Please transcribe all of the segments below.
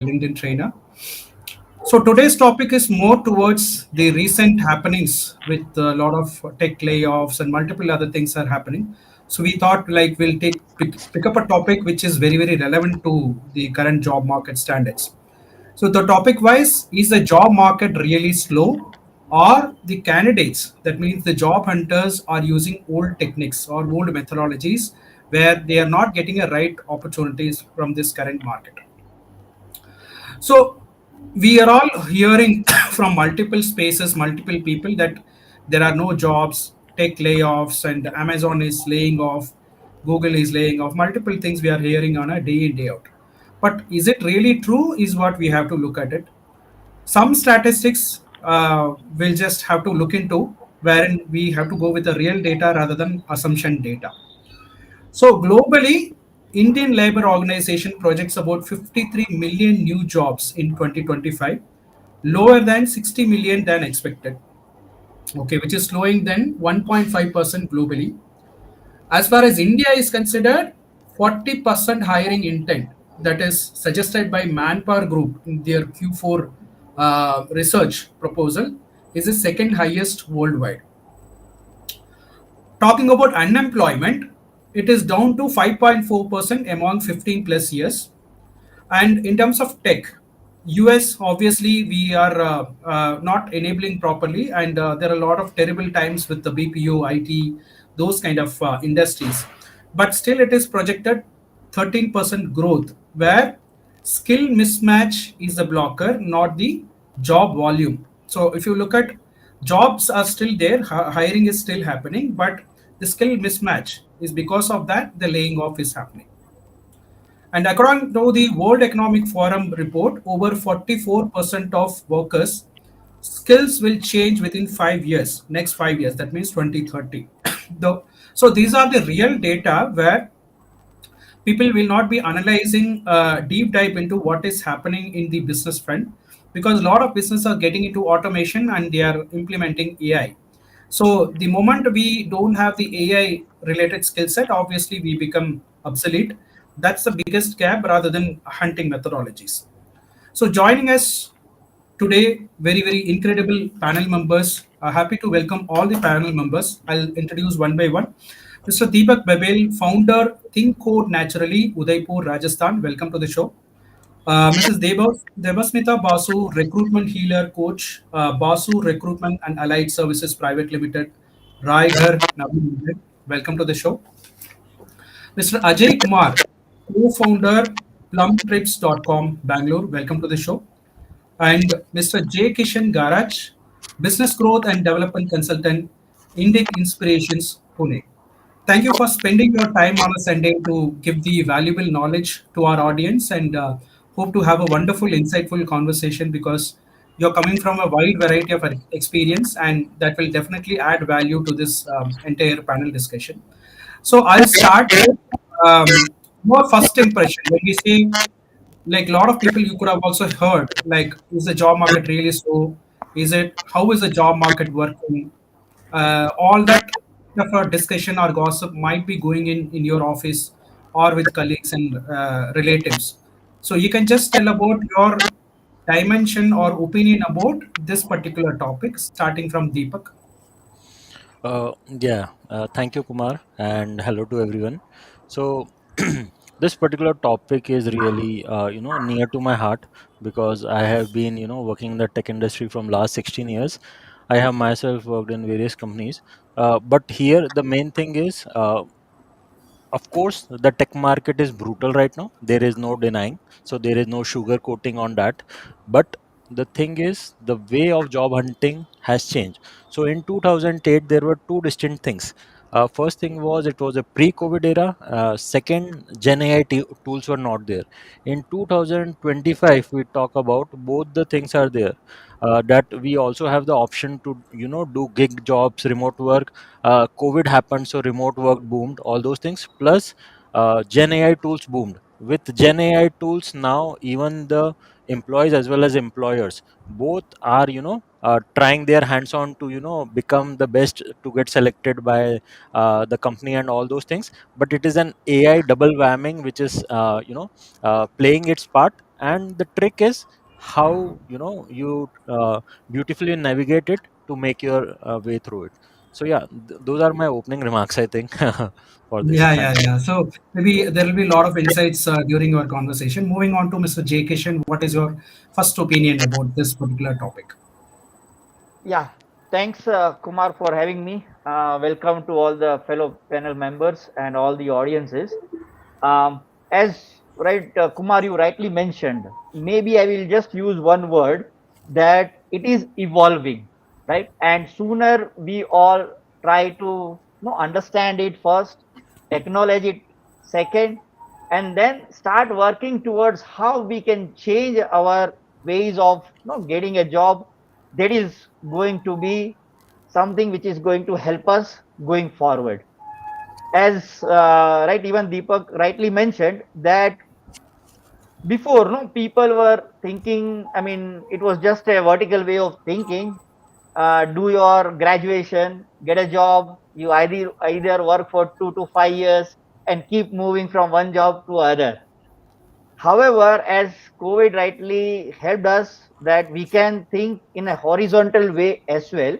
LinkedIn trainer. So today's topic is more towards the recent happenings with a lot of tech layoffs and multiple other things are happening. So we thought like we'll pick up a topic which is very relevant to the current job market standards. So the topic wise, is the job market really slow, or the candidates, that means the job hunters, are using old techniques or old methodologies where they are not getting a right opportunities from this current market. So we are all hearing from multiple spaces, multiple people that there are no jobs, tech layoffs, and Amazon is laying off, Google is laying off, multiple things we are hearing on a day in, day out. But is it really true? Is what we have to look at it. Some statistics we'll just have to look into, wherein we have to go with the real data rather than assumption data. So globally, Indian Labour Organization projects about 53 million new jobs in 2025, lower than 60 million than expected. Okay, which is slowing than 1.5% globally. As far as India is considered, 40% hiring intent that is suggested by Manpower Group in their Q4 research proposal is the second highest worldwide. Talking about unemployment, it is down to 5.4% among 15 plus years. And in terms of tech, US obviously we are not enabling properly, and there are a lot of terrible times with the BPO, IT, those kind of industries. But still, it is projected 13% growth, where skill mismatch is the blocker, not the job volume. So if you look at, jobs are still there, hiring is still happening, but the skill mismatch is because of that the laying off is happening. And according to the World Economic Forum report, over 44% of workers' skills will change within 5 years, next 5 years, that means 2030. So these are the real data where people will not be analyzing deep dive into what is happening in the business front, because a lot of businesses are getting into automation and they are implementing AI. So the moment we don't have the AI related skill set, obviously we become obsolete. That's the biggest gap rather than hunting methodologies. So joining us today, very incredible panel members. Happy to welcome all the panel members. I'll introduce one by one. Mr. Deepak Babel, founder, Think Code Naturally, Udaipur, Rajasthan. Welcome to the show. Mrs. Devasmita Basu, recruitment healer coach, Basu Recruitment and Allied Services Private Limited, Raighar, Navi Mumbai. Welcome to the show. Mr. Ajay Kumar, co-founder, plumtrips.com, Bangalore. Welcome to the show. And Mr. J. Kishan Garaj, business growth and development consultant, Indic Inspirations, Pune. Thank you for spending your time on a Sunday to give the valuable knowledge to our audience, and hope to have a wonderful, insightful conversation, because you're coming from a wide variety of experience, and that will definitely add value to this entire panel discussion. So I'll start with your first impression. When we say, like, a lot of people you could have also heard, like, is the job market really slow? Is it, how is the job market working? All that of a discussion or gossip might be going in your office or with colleagues and relatives. So you can just tell about your dimension or opinion about this particular topic, starting from Deepak. Thank you, Kumar, and hello to everyone. So, this particular topic is really, near to my heart because I have been, working in the tech industry from last 16 years. I have myself worked in various companies, but here the main thing is, of course, the tech market is brutal right now. There is no denying. So there is no sugar coating on that. But the thing is, the way of job hunting has changed. So in 2008, there were two distinct things. First thing was it was a pre-COVID era. Second, Gen AI tools were not there. In 2025, we talk about both the things are there. That we also have the option to do gig jobs, remote work. COVID happened, so remote work boomed, all those things. Plus, Gen AI tools boomed. With Gen AI tools now, even the employees as well as employers both are trying their hands on to become the best to get selected by the company and all those things. But it is an AI double whamming which is playing its part, and the trick is how you beautifully navigate it to make your way through it. So yeah, those are my opening remarks, I think, for this. Yeah, Thank yeah, you. yeah. So maybe there will be a lot of insights during our conversation. Moving on to Mr. J. Kishan, what is your first opinion about this particular topic? Yeah, thanks, Kumar, for having me. Welcome to all the fellow panel members and all the audiences. As right, Kumar, you rightly mentioned, maybe I will just use one word, that it is evolving, right? And sooner we all try to understand it first, acknowledge it second, and then start working towards how we can change our ways of getting a job that is going to be something which is going to help us going forward. As right, even Deepak rightly mentioned that before, no, people were thinking, I mean, it was just a vertical way of thinking. Do your graduation, get a job, you either work for 2 to 5 years and keep moving from one job to other. However, as COVID rightly helped us, that we can think in a horizontal way as well,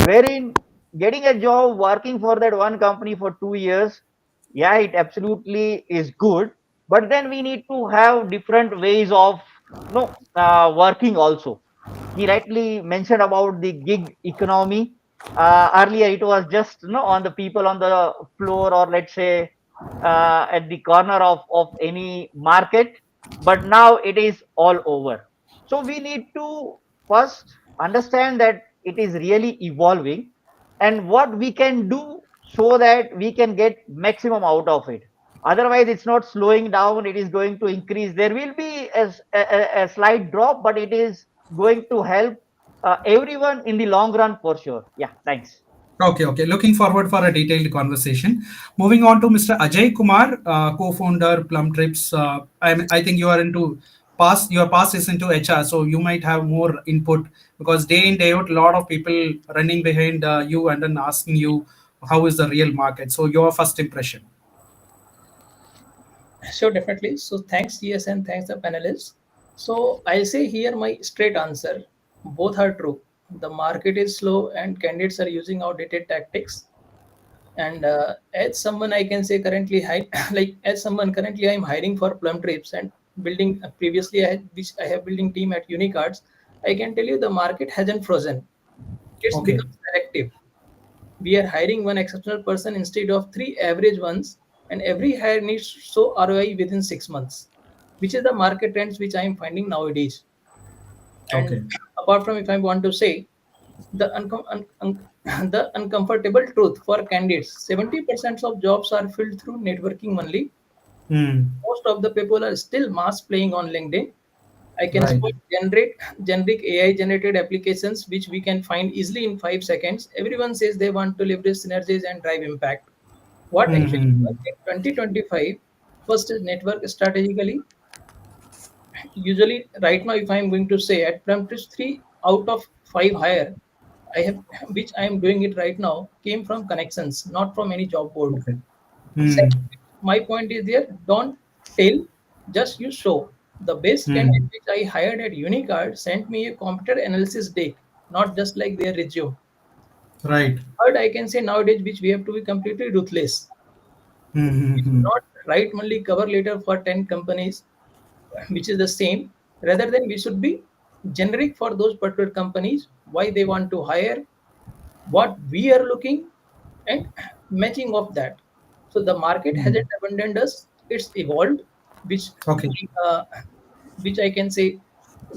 wherein getting a job working for that one company for 2 years, yeah, it absolutely is good. But then we need to have different ways of working also. He rightly mentioned about the gig economy. Earlier, it was just on the people on the floor, or let's say at the corner of any market, but now it is all over. So we need to first understand that it is really evolving, and what we can do so that we can get maximum out of it. Otherwise, it's not slowing down, it is going to increase. There will be a slight drop, but it is going to help everyone in the long run for sure. Yeah, thanks. Okay, okay. Looking forward for a detailed conversation. Moving on to Mr. Ajay Kumar, co-founder Plum Trips. I think you are into your past is into HR, so you might have more input because day in day out, a lot of people running behind you and then asking you how is the real market. So your first impression. Sure, definitely. So thanks, GS, and thanks the panelists. So I'll say here my straight answer. Both are true. The market is slow and candidates are using outdated tactics. And as someone I can say currently, like as someone currently I'm hiring for Plum Trips and building previously which I have building team at Unicards. I can tell you the market hasn't frozen. It's Okay, become selective. We are hiring one exceptional person instead of three average ones, and every hire needs to show ROI within 6 months, which is the market trends which I am finding nowadays. And okay, apart from, if I want to say, the uncomfortable truth for candidates, 70% of jobs are filled through networking only. hmm, Most of the people are still mass playing on LinkedIn. I can right, spot generic AI generated applications which we can find easily in 5 seconds. Everyone says they want to leverage synergies and drive impact. What hmm, actually hmm, hmm. works in 2025? First is network strategically. Usually, right now, if I'm going to say at Practice 3 out of 5 hire, I have which I am doing it right now came from connections, not from any job board. Okay, hmm, Second, my point is there, don't tell, just you show. The best candidate hmm, which I hired at Unicard sent me a computer analysis deck, not just like their resume. right, Third, I can say nowadays, which we have to be completely ruthless. hmm, hmm, We should hmm. not write only cover letter for 10 companies, which is the same. Rather than we should be generic for those particular companies, why they want to hire, what we are looking, and matching of that. So the market Hmm. hasn't abandoned us; it's evolved, which Okay, uh, which I can say,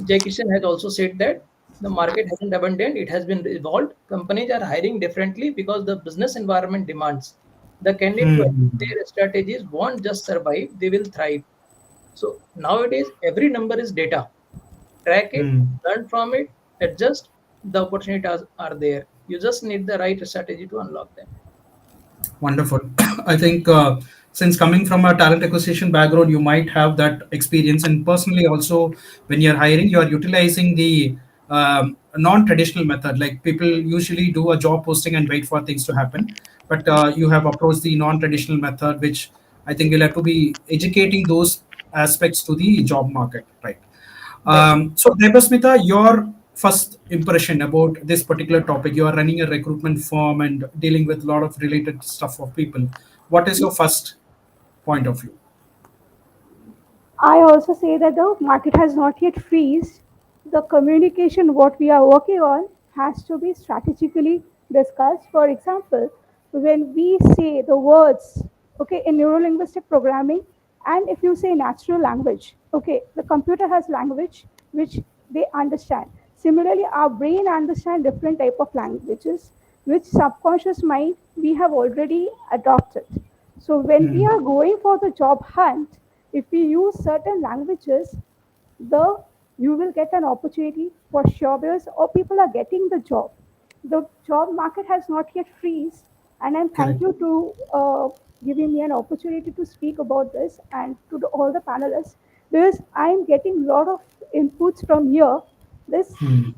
Jay Kishan has also said that the market hasn't abandoned; it has been evolved. Companies are hiring differently because the business environment demands. The candidate hmm, to hmm, their strategies won't just survive; they will thrive. So nowadays, every number is data. Track it, hmm. learn from it, adjust. The opportunities are there. You just need the right strategy to unlock them. Wonderful. I think since coming from a talent acquisition background, you might have that experience. And personally, also, when you're hiring, you're utilizing the non-traditional method. Like people usually do a job posting and wait for things to happen, but you have approached the non-traditional method, which I think you'll have to be educating those aspects to the job market, right? Definitely. So, Debasmita, your first impression about this particular topic, you are running a recruitment firm and dealing with a lot of related stuff of people. What is your first point of view? I also say that the market has not yet freezed. The communication, what we are working on, has to be strategically discussed. For example, when we say the words, okay, in neurolinguistic programming, and if you say natural language, okay, the computer has language which they understand. Similarly, our brain understands different type of languages, which subconscious mind we have already adopted. So when we Hmm, are going for the job hunt, if we use certain languages, the you will get an opportunity for sure because or people are getting the job. The job market has not yet freezed, and I'm thank correct. you to giving me an opportunity to speak about this and to all the panelists because I'm getting a lot of inputs from here. This Hmm,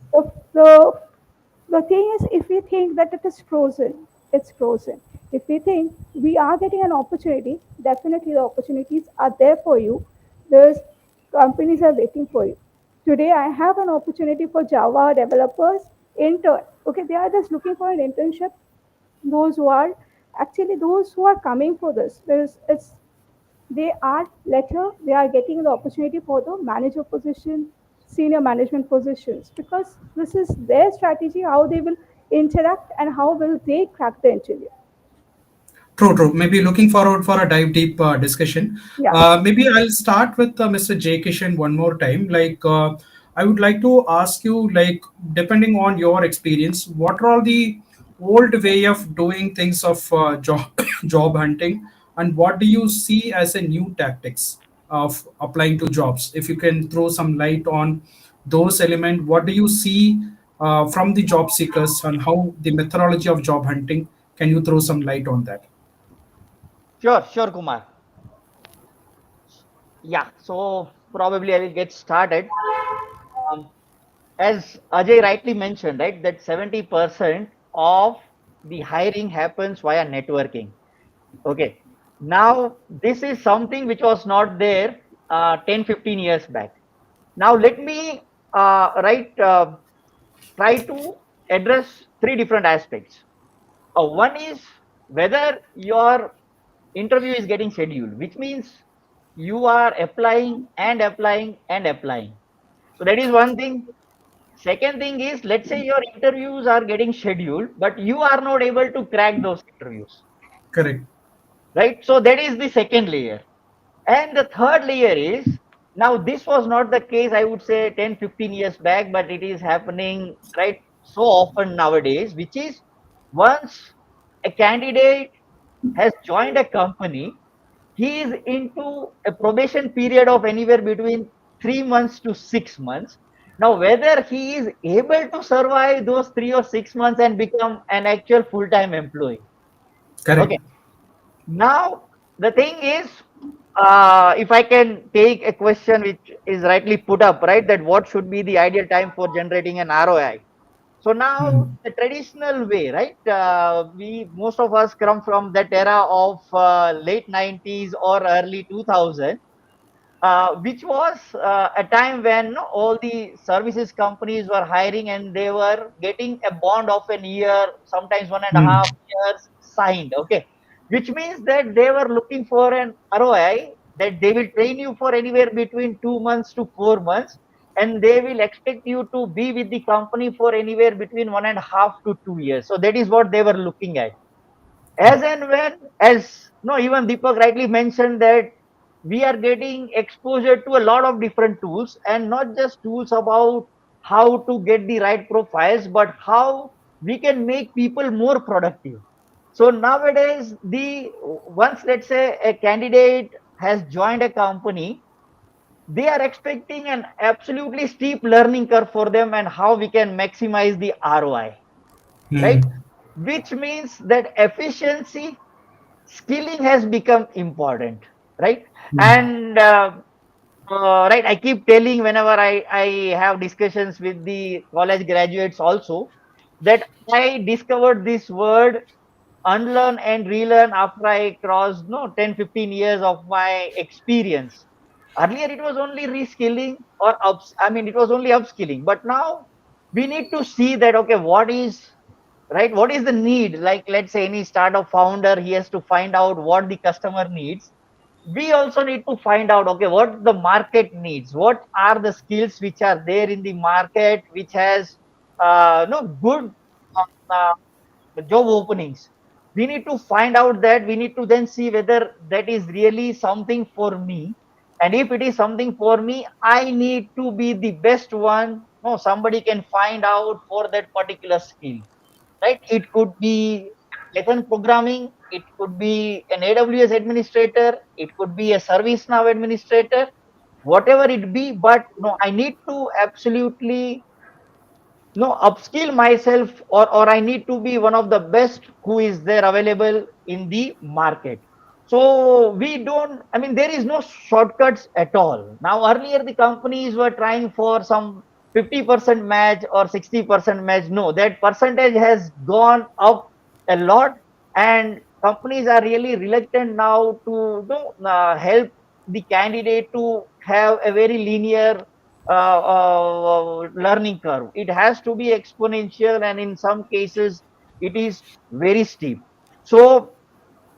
the thing is, if we think that it is frozen, it's frozen. If we think we are getting an opportunity, definitely the opportunities are there for you. There's companies are waiting for you. Today, I have an opportunity for Java developers intern. Okay, they are just looking for an internship. Those who are actually those who are coming for this, because it's they are later they are getting the opportunity for the manager position, senior management positions, because this is their strategy how they will interact and how will they crack the interview. true, true. Maybe looking forward for a dive deep discussion. Yeah. Maybe I'll start with Mr. J. Kishan one more time. I would like to ask you, like, depending on your experience, what are all the old way of doing things of job job hunting, and what do you see as a new tactics of applying to jobs? If you can throw some light on those elements, what do you see from the job seekers and how the methodology of job hunting? Can you throw some light on that? Sure, sure, Kumar. Yeah, so probably I will get started. Um, as Ajay rightly mentioned, right, that 70% of the hiring happens via networking. Okay. Now, this is something which was not there 10, 15 years back. Now, let me try to address three different aspects. One is whether your interview is getting scheduled, which means you are applying and applying and applying. So that is one thing. Second thing is, let's say your interviews are getting scheduled, but you are not able to crack those interviews, Correct. right? So that is the second layer. And the third layer is, now this was not the case, I would say 10, 15 years back, but it is happening right so often nowadays, which is once a candidate has joined a company, he is into a probation period of anywhere between 3 months to 6 months. Now, whether he is able to survive those 3 or 6 months and become an actual full time employee. Correct. Okay. Now, the thing is, if I can take a question which is rightly put up, right, that what should be the ideal time for generating an ROI? So now Hmm. the traditional way, right? We most of us come from that era of late 90s or early 2000, which was a time when no, all the services companies were hiring and they were getting a bond of an year, sometimes one and a Hmm. half years signed. Okay, which means that they were looking for an ROI that they will train you for anywhere between 2 months to 4 months, and they will expect you to be with the company for anywhere between 1.5 to 2 years. So that is what they were looking at. As and when, as no, even Deepak rightly mentioned that we are getting exposure to a lot of different tools, and not just tools about how to get the right profiles, but how we can make people more productive. So nowadays, the once let's say a candidate has joined a company, they are expecting an absolutely steep learning curve for them and how we can maximize the ROI, right? Hmm. Which means that efficiency, skilling has become important, right? Hmm. And right, I keep telling whenever I have discussions with the college graduates also, that I discovered this word unlearn and relearn after I crossed no 10, 15 years of my experience. Earlier it was only reskilling or ups, I mean it was only upskilling, but now we need to see that, okay, what is right, what is the need. Like, let's say any startup founder, he has to find out what the customer needs. We also need to find out, okay, what the market needs, what are the skills which are there in the market, which has no good uh, job openings. We need to find out that, we need to then see whether that is really something for me. And if it is something for me, I need to be the best one. No, somebody can find out for that particular skill, right? It could be Python programming, it could be an AWS administrator, it could be a ServiceNow administrator, whatever it be. But no, I need to absolutely no upskill myself, or I need to be one of the best who is there available in the market. So we don't, I mean, there is no shortcuts at all. Now earlier the companies were trying for some 50% match or 60% match. No, that percentage has gone up a lot, and companies are really reluctant now to help the candidate to have a very linear learning curve. It has to be exponential, and in some cases, it is very steep. So,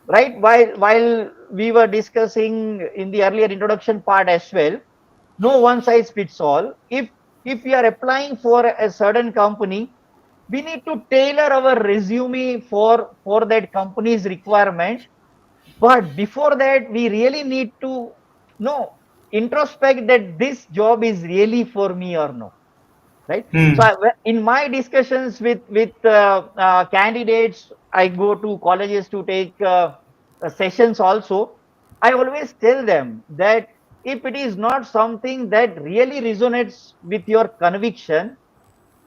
right, while we were discussing in the earlier introduction part as well, no one size fits all. If we are applying for a certain company, we need to tailor our resume for that company's requirement. But before that, we really need to know introspect that this job is really for me or no, right? So Hmm. in my discussions with candidates, I go to colleges to take sessions also. I always tell them that if it is not something that really resonates with your conviction,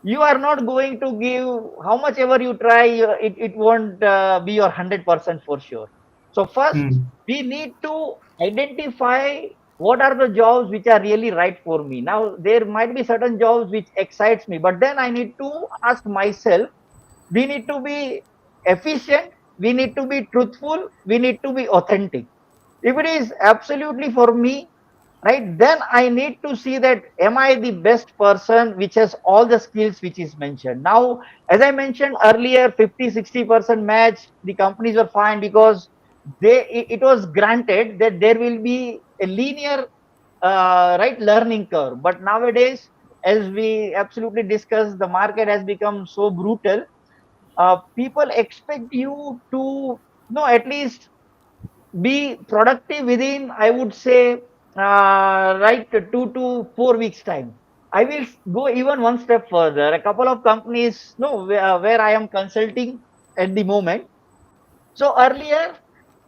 you are not going to give, how much ever you try, it won't be your 100% for sure. So first Hmm. we need to identify what are the jobs which are really right for me. Now there might be certain jobs which excites me, but then I need to ask myself, we need to be efficient, we need to be truthful, we need to be authentic. If it is absolutely for me, right, then I need to see that, am I the best person which has all the skills which is mentioned. Now as I mentioned earlier, 50-60% match, the companies were fine because it was granted that there will be a linear right learning curve. But nowadays, as we absolutely discussed, the market has become so brutal. People expect you to know at least be productive within, I would say, right, 2 to 4 weeks time. I will go even one step further. A couple of companies, no, where I am consulting at the moment. So earlier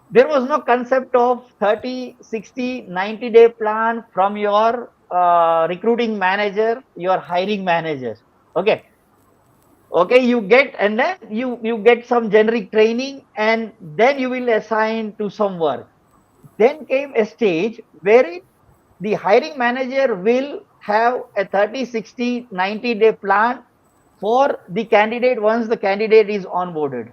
there was no concept of 30, 60, 90-day plan from your recruiting manager, your hiring manager. Okay, okay, you get, and then you get some generic training, and then you will assign to some work. Then came a stage where the hiring manager will have a 30, 60, 90-day plan for the candidate once the candidate is onboarded.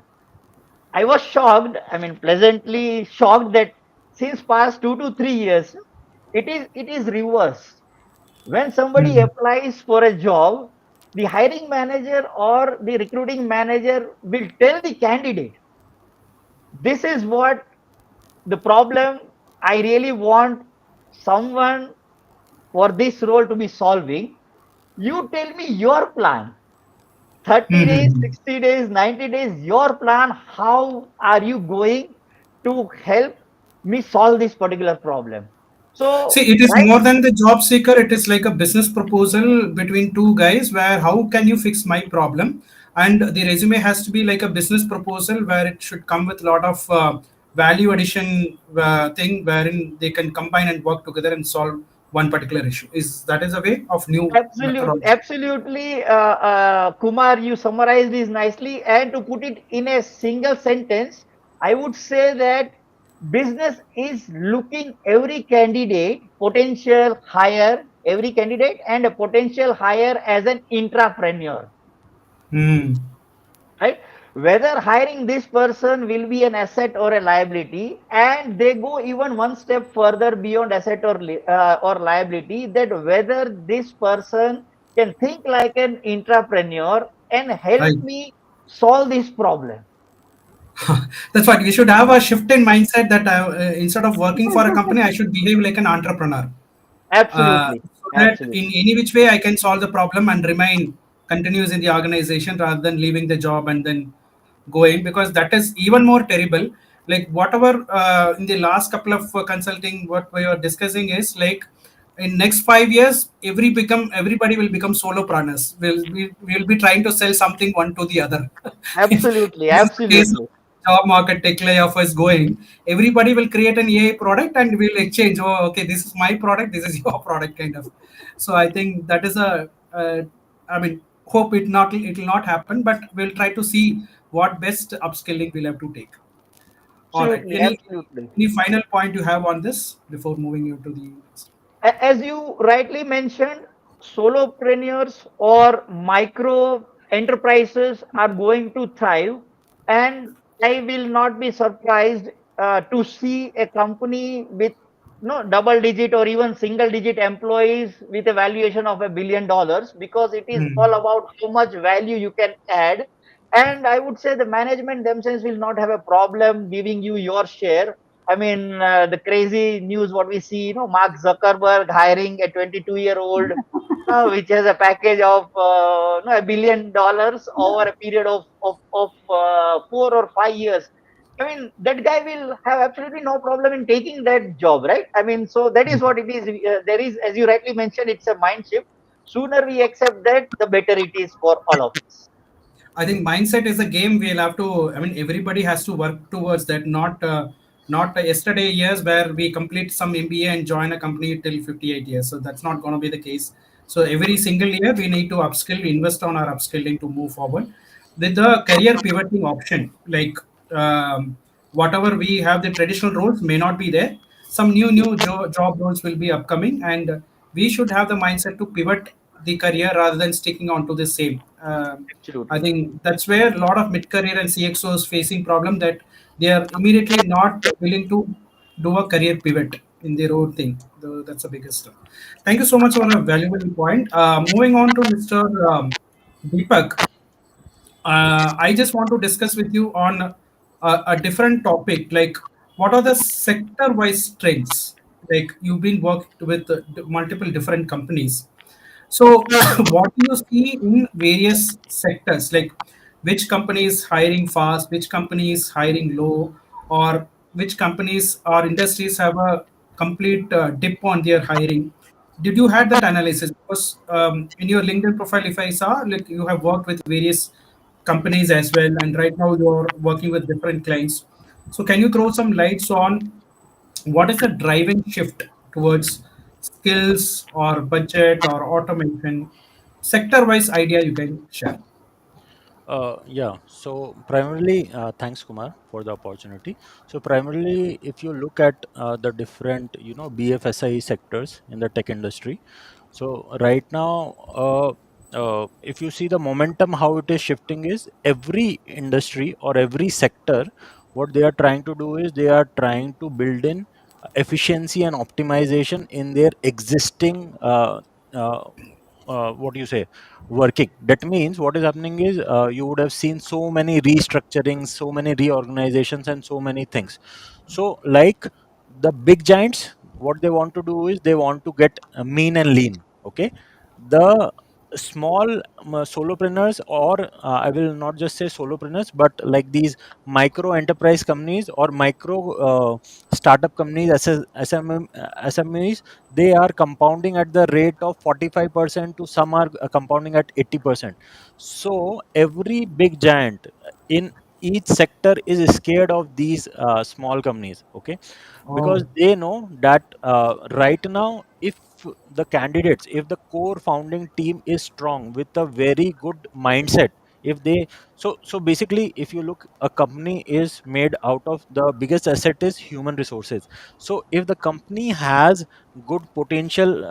I was shocked, I mean, pleasantly shocked that since past 2 to 3 years, it is reverse. When somebody Hmm. applies for a job, the hiring manager or the recruiting manager will tell the candidate, this is what the problem I really want someone for this role to be solving. You tell me your plan. 30 Hmm. Hmm. days, Hmm. 60 days, 90 days, your plan. How are you going to help me solve this particular problem? See, So, it is right, more than the job seeker. It is like a business proposal between two guys where how can you fix my problem? And the resume has to be like a business proposal where it should come with a lot of value addition thing wherein they can combine and work together and solve one particular issue. Is that is a way of new absolutely, methodology? absolutely, Kumar, you summarized this nicely. And to put it in a single sentence, I would say that business is looking every candidate, potential hire, every candidate and a potential hire as an intrapreneur, Hmm. right? whether hiring this person will be an asset or a liability, and they go even one step further beyond asset or liability, that whether this person can think like an entrepreneur and help Right. me solve this problem. That's what we should have a shift in mindset that instead of working for a company, I should behave like an entrepreneur. Absolutely, So that in absolutely. any which way I can solve the problem and remain continuous in the organization rather than leaving the job and then going, because that is even more terrible. Like whatever in the last couple of consulting, what we are discussing is like in next 5 years, everybody will become solopreneurs. We'll be trying to sell something one to the other. Absolutely, This is the case of absolutely. job market tech layoff is going. Everybody will create an AI product and we'll exchange. Oh, okay, this is my product. This is your product, kind of. So I think that is I mean, hope it will not happen, but we'll try to see what best upskilling we'll have to take. All right. Absolutely, absolutely. Any final point you have on this before moving you to the next? As you rightly mentioned, solopreneurs or micro enterprises are going to thrive, and I will not be surprised to see a company with no double digit or even single digit employees with a valuation of $1 billion, because it is all Hmm. about how much value you can add. And I would say the management themselves will not have a problem giving you your share. I mean, the crazy news what we see, Mark Zuckerberg hiring a 22-year-old, which has a package of $1 billion over a period of 4 or 5 years. I mean, that guy will have absolutely no problem in taking that job, right? I mean, so that is what it is. There is, as you rightly mentioned, it's a mind shift. Sooner we accept that, the better it is for all of us. I think mindset is a game we'll have to. I mean, everybody has to work towards that. Not yesterday years where we complete some MBA and join a company till 58 years. So that's not going to be the case. So every single year we need to upskill, invest on our upskilling to move forward. With the career pivoting option, like whatever we have, the traditional roles may not be there. Some new job roles will be upcoming, and we should have the mindset to pivot the career rather than sticking on to the same. I Absolutely. think that's where a lot of mid-career and CXOs facing problem, that they are immediately not willing to do a career pivot in their own thing. That's the biggest. Thank you so much for a valuable point. Moving on to Mr. Deepak, I just want to discuss with you on a different topic. Like, what are the sector-wise trends? Like, you've been worked with multiple different companies. So, what do you see in various sectors? Like, which companies hiring fast, which companies hiring low, or which companies or industries have a complete dip on their hiring? Did you had that analysis? Because in your LinkedIn profile, if I saw, like you have worked with various companies as well, and right now you're working with different clients. So, can you throw some lights on what is the driving shift towards skills or budget or automation? Sector wise idea you can share. Yeah, so primarily, thanks Kumar for the opportunity. So primarily, if you look at the different, BFSI sectors in the tech industry, so right now, if you see the momentum, how it is shifting is every industry or every sector, what they are trying to do is they are trying to build in efficiency and optimization in their existing uh, what do you say working. That means what is happening is you would have seen so many restructurings, so many reorganizations, and so many things. So like the big giants, what they want to do is they want to get mean and lean. Okay, the small solopreneurs, or I will not just say solopreneurs, but like these micro enterprise companies or micro startup companies, SMEs, they are compounding at the rate of 45%, to some are compounding at 80%. So every big giant in each sector is scared of these small companies. Okay, because Oh, they know that right now, if the candidates, if the core founding team is strong with a very good mindset, if they, so basically, if you look, a company is made out of, the biggest asset is human resources. So if the company has good potential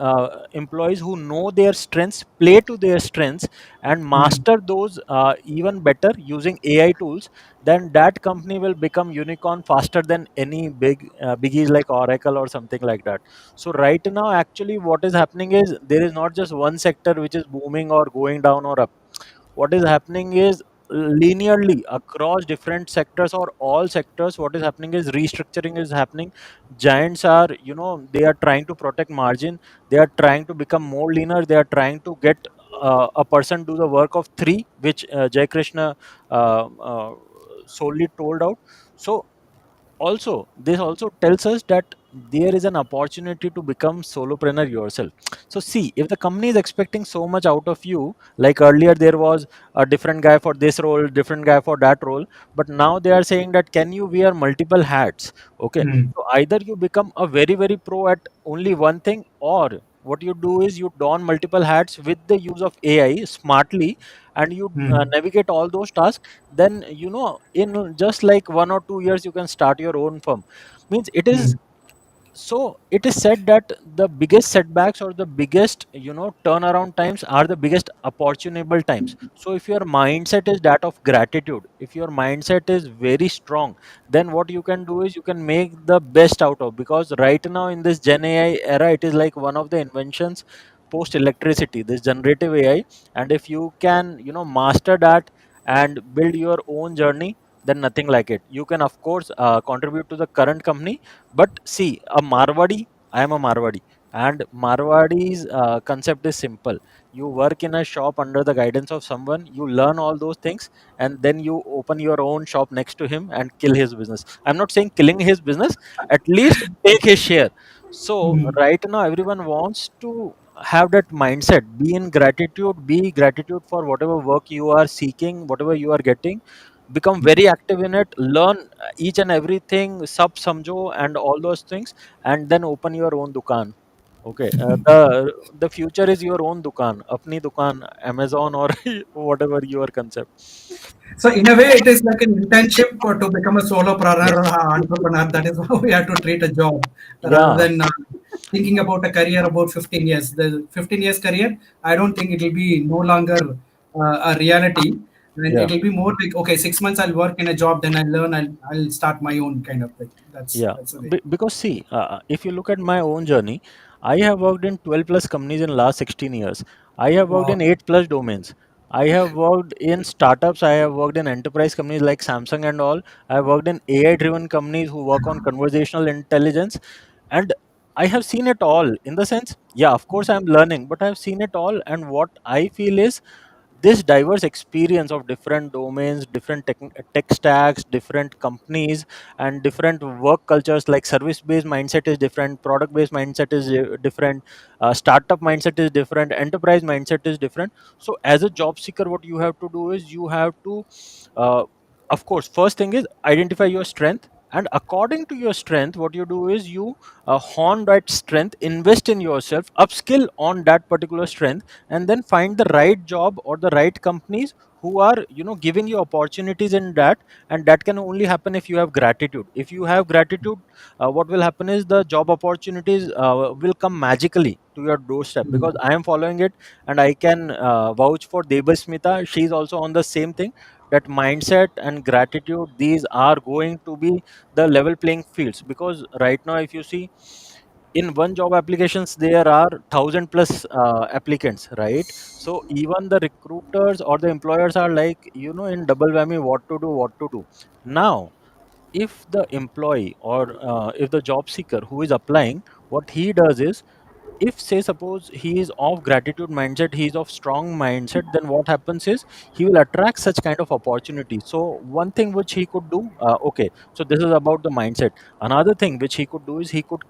employees who know their strengths, play to their strengths, and mm, master those even better using AI tools, then that company will become unicorn faster than any biggies like Oracle or something like that. So right now, actually, what is happening is there is not just one sector which is booming or going down or up. What is happening is linearly across different sectors or all sectors, what is happening is restructuring is happening. Giants are, they are trying to protect margin, they are trying to become more leaner, they are trying to get a person do the work of three, which Jay Krishna solely told out. So also, this also tells us that there is an opportunity to become solopreneur yourself. So see, if the company is expecting so much out of you, like earlier there was a different guy for this role, different guy for that role, but now they are saying that can you wear multiple hats? Okay, mm, so either you become a very very pro at only one thing, or what you do is you don multiple hats with the use of AI smartly, and you mm, navigate all those tasks. Then in just like 1 or 2 years you can start your own firm. Means it is, mm, so it is said that the biggest setbacks or the biggest turnaround times are the biggest opportunable times. So if your mindset is that of gratitude, if your mindset is very strong, then what you can do is you can make the best out of, because right now in this Gen AI era, it is like one of the inventions post electricity, this generative AI. And if you can master that and build your own journey, then nothing like it. You can of course contribute to the current company. But see, a Marwadi, I am a Marwadi, and Marwadi's concept is simple. You work in a shop under the guidance of someone, you learn all those things, and then you open your own shop next to him and kill his business. I'm not saying killing his business, at least take his share. So, mm, right now, everyone wants to have that mindset, be gratitude for whatever work you are seeking, whatever you are getting, become very active in it, learn each and everything, sub samjo and all those things, and then open your own dukan. Okay, the future is your own dukan, apni dukan, Amazon or whatever your concept. So in a way, it is like an internship to become a solopreneur or Yes. entrepreneur. That is how we have to treat a job rather Yeah. than thinking about a career about 15 years. The 15 years career, I don't think it will be no longer a reality. And it Yeah. will be more like, okay, 6 months I'll work in a job, then I'll learn, I'll start my own kind of thing. Yeah, That's the way. because see, if you look at my own journey, I have worked in 12 plus companies in last 16 years. I have worked Wow. in 8 plus domains. I have worked in startups. I have worked in enterprise companies like Samsung and all. I have worked in AI driven companies who work on conversational intelligence. And I have seen it all, in the sense, yeah, of course I'm learning, but I've seen it all. And what I feel is this diverse experience of different domains, different tech stacks, different companies, and different work cultures, like service based mindset is different, product based mindset is different, startup mindset is different, enterprise mindset is different. So as a job seeker, what you have to do is you have to uh, of course, first thing is identify your strength, and according to your strength, what you do is you hone that strength, invest in yourself, upskill on that particular strength, and then find the right job or the right companies who are giving you opportunities in that. And that can only happen if you have gratitude. If you have gratitude, what will happen is the job opportunities will come magically to your doorstep, because I am following it, and I can vouch for Debasmita. She's also on the same thing, that mindset and gratitude, these are going to be the level playing fields. Because right now, if you see, in one job applications there are 1,000 plus applicants, right? So even the recruiters or the employers are like, in double whammy, what to do, what to do. Now, if the employee or if the job seeker who is applying, what he does is, if say suppose he is of gratitude mindset, he is of strong mindset, then what happens is he will attract such kind of opportunity. So one thing which he could do, okay, so this is about the mindset. Another thing which he could do is he could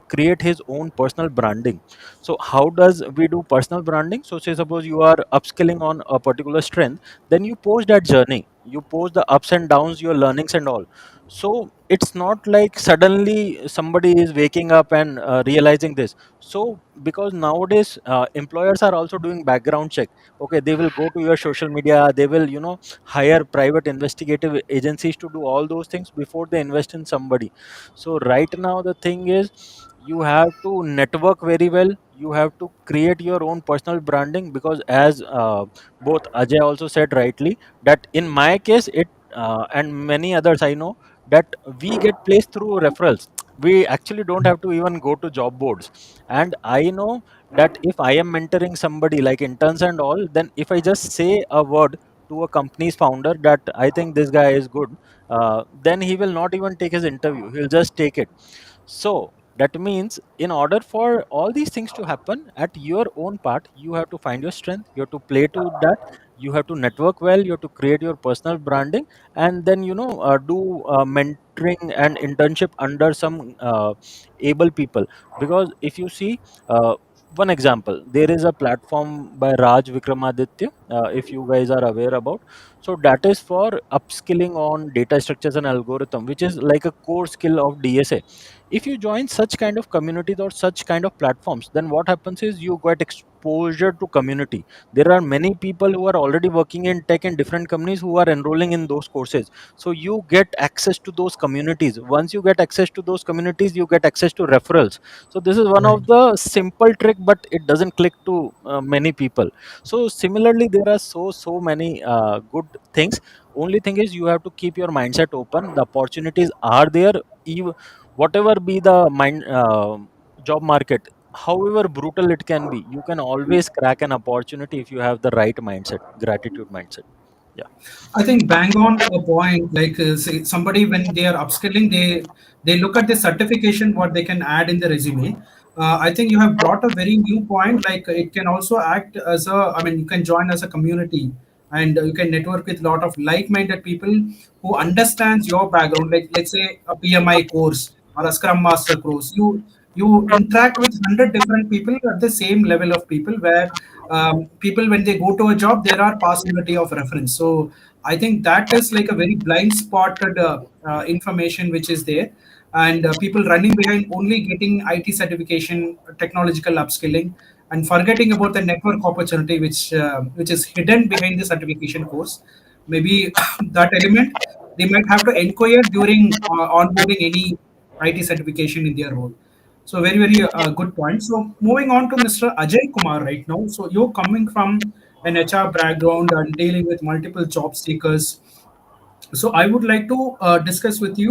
create his own personal branding. So how does we do personal branding? So say suppose you are upskilling on a particular strength, then you post that journey. you post the ups and downs, your learnings and all. So it's not like suddenly somebody is waking up and realizing this. So because nowadays employers are also doing background check. Okay, they will go to your social media, they will hire private investigative agencies to do all those things before they invest in somebody. So right now the thing is, you have to network very well, you have to create your own personal branding, because as both Ajay also said rightly, that in my case it and many others I know, that we get placed through referrals. We actually don't have to even go to job boards. And I know that if I am mentoring somebody like interns and all, then if I just say a word to a company's founder that I think this guy is good, then he will not even take his interview, he'll just take it. So that means, in order for all these things to happen at your own part, you have to find your strength, you have to play to that, you have to network well, you have to create your personal branding, and then do mentoring and internship under some able people. Because if you see, one example, there is a platform by Raj Vikramaditya, if you guys are aware about. So that is for upskilling on data structures and algorithm, which is like a core skill of DSA. If you join such kind of communities or such kind of platforms, then what happens is you get exposure to community. There are many people who are already working in tech in different companies who are enrolling in those courses. So you get access to those communities. Once you get access to those communities, you get access to referrals. So this is one Right. of the simple trick, but it doesn't click to many people. So similarly, there are so many good things. Only thing is, you have to keep your mindset open. The opportunities are there. Even whatever be the job market, however brutal it can be, you can always crack an opportunity if you have the right mindset, gratitude mindset. Yeah. I think bang on a point. Like say somebody when they are upskilling, they look at the certification what they can add in the resume. I think you have brought a very new point. Like it can also act as a. I mean, you can join as a community, and you can network with a lot of like-minded people who understands your background. Like let's say a PMI course or a Scrum Master course. You interact with 100 different people at the same level of people where people when they go to a job there are possibility of reference. So I think that is like a very blind spotted information which is there, and people running behind only getting IT certification, technological upskilling, and forgetting about the network opportunity which is hidden behind the certification course. Maybe that element they might have to inquire during onboarding any IT certification in their role. So very good point. So moving on to Mr. Ajay Kumar right now. So you're coming from an HR background and dealing with multiple job seekers. So I would like to discuss with you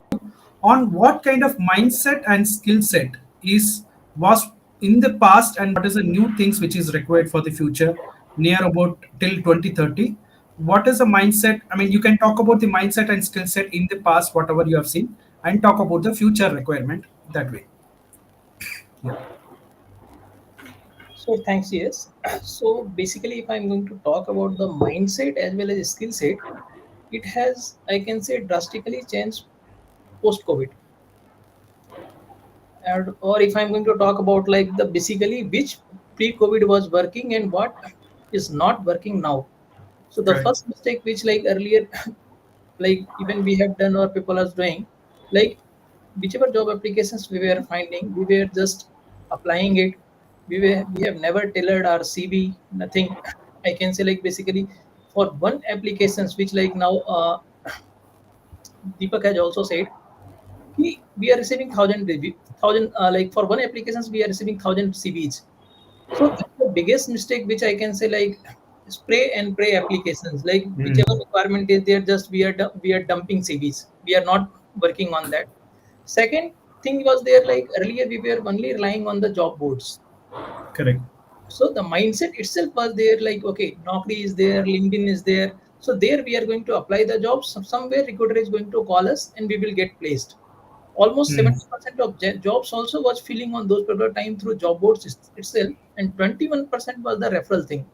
on what kind of mindset and skill set is was in the past and what is the new things which is required for the future near about till 2030. What is the mindset? I mean, you can talk about the mindset and skill set in the past, whatever you have seen, and talk about the future requirement that way. Yeah. So thanks, yes. So basically, if I'm going to talk about the mindset as well as skill set, it has, I can say, drastically changed post COVID. And or if I'm going to talk about like the basically which pre-COVID was working and what is not working now. So the Correct. first mistake which like earlier, like even we have done or people are doing, like whichever job applications we were finding, we were just applying it. We have never tailored our CV, nothing. I can say like basically for one applications which like now Deepak has also said, we are receiving thousand like for one applications we are receiving 1,000 CVs. So that's the biggest mistake which I can say like spray and pray applications. Like whichever Mm, requirement is there, just we are dumping CVs. We are not working on that. Second thing was there like earlier we were only relying on the job boards. correct. So the mindset itself was there like okay, Naukri is there, LinkedIn is there. So there we are going to apply the jobs. Somewhere recruiter is going to call us and we will get placed. Almost Mm, 70% of jobs also was filling on those particular time through job boards itself, and 21% was the referral thing.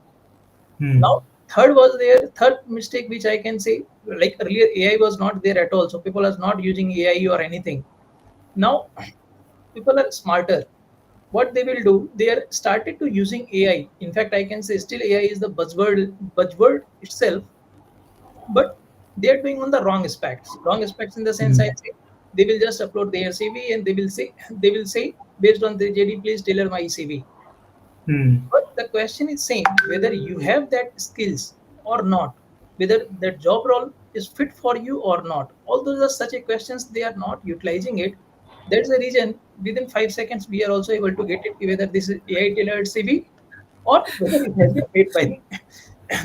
mm, Now, third mistake which I can say, like earlier AI was not there at all, so people are not using AI or anything. Now, people are smarter. What they will do, they are started to using AI. In fact, I can say still AI is the buzzword itself, but they are doing on the wrong aspects. Wrong aspects in the sense I Hmm. say they will just upload their CV and they will say based on the JD, please tailor my CV. Hmm. But the question is same whether you have that skills or not, whether that job role is fit for you or not. All those are such a questions they are not utilizing it. That's the reason within 5 seconds we are also able to get it whether this is AI tailored CV or whether it has been made by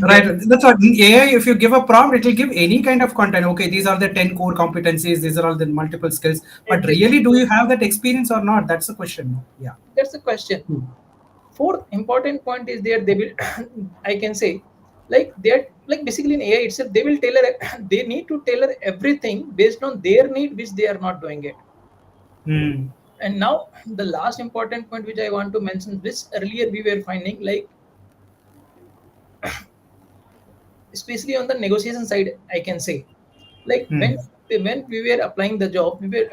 Right. that. That's what AI, if you give a prompt, it will give any kind of content. Okay, these are the 10 core competencies, these are all the multiple skills. But Exactly. really, do you have that experience or not? That's the question. No? Yeah. That's the question. Hmm. Fourth important point is there they will I can say like they're like basically in AI itself they will tailor they need to tailor everything based on their need which they are not doing it. Hmm. And now the last important point which I want to mention, which earlier we were finding like especially on the negotiation side I can say like Hmm. when we were applying the job we were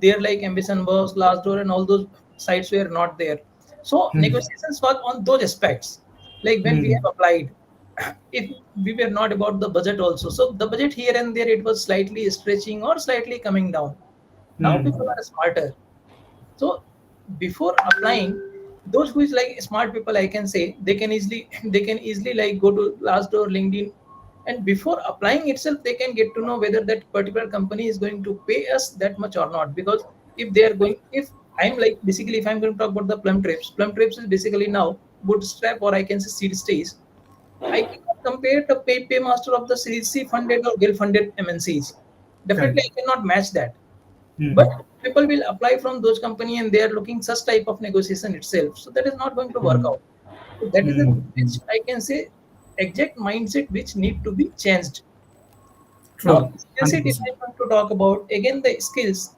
there like ambition was last door and all those sites were not there, so Hmm. negotiations was on those aspects like when we Hmm. have applied if we were not about the budget also, so the budget here and there it was slightly stretching or slightly coming down. Now Hmm. people are smarter, so before applying, those who is like smart people, I can say they can easily they can easily like go to Glassdoor, LinkedIn, and before applying itself, they can get to know whether that particular company is going to pay us that much or not. Because if they are going, if I'm like basically if I'm going to talk about the Plum Trips is basically now bootstrap or I can say seed stage. I cannot compare the paymaster of the Series C funded or Gale funded MNCs. Correct. Definitely, I cannot match that, Hmm. but people will apply from those company and they are looking such type of negotiation itself, so that is not going to work Hmm. out. So that is the Hmm. which I can say exact mindset which need to be changed. Now True. skill set, if 100%. I want to talk about again the skills,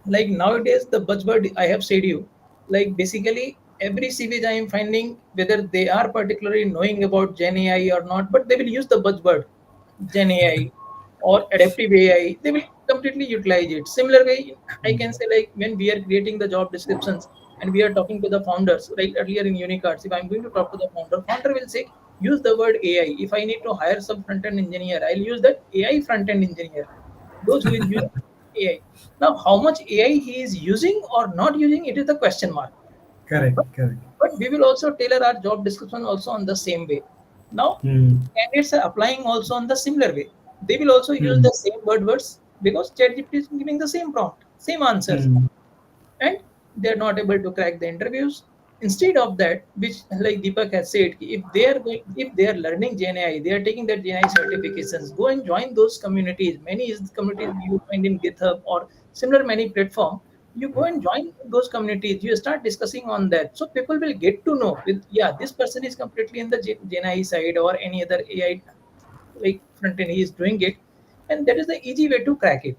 like nowadays the buzzword I have said you, like basically every CV I am finding whether they are particularly knowing about Gen AI or not, but they will use the buzzword Gen AI or adaptive AI. They will completely utilize it. Similar way, I can say like when we are creating the job descriptions and we are talking to the founders, like earlier in Unicards, if I'm going to talk to the founder will say use the word AI. If I need to hire some front end engineer, I'll use that AI front end engineer. Those who is using AI. Now, how much AI he is using or not using, it is the question mark. Correct. But, Correct. but we will also tailor our job description also on the same way. Now, Hmm. candidates are applying also on the similar way. They will also use Hmm. the same words because ChatGPT is giving the same prompt, same answers, Hmm. and they're not able to crack the interviews. Instead of that, which like Deepak has said, if they are learning GenAI, they are taking their GenAI certifications, go and join those communities. Many is communities you find in GitHub or similar many platform. You go and join those communities. You start discussing on that, so people will get to know. With yeah, this person is completely in the GenAI side or any other AI like front end. He is doing it, and that is the easy way to crack it.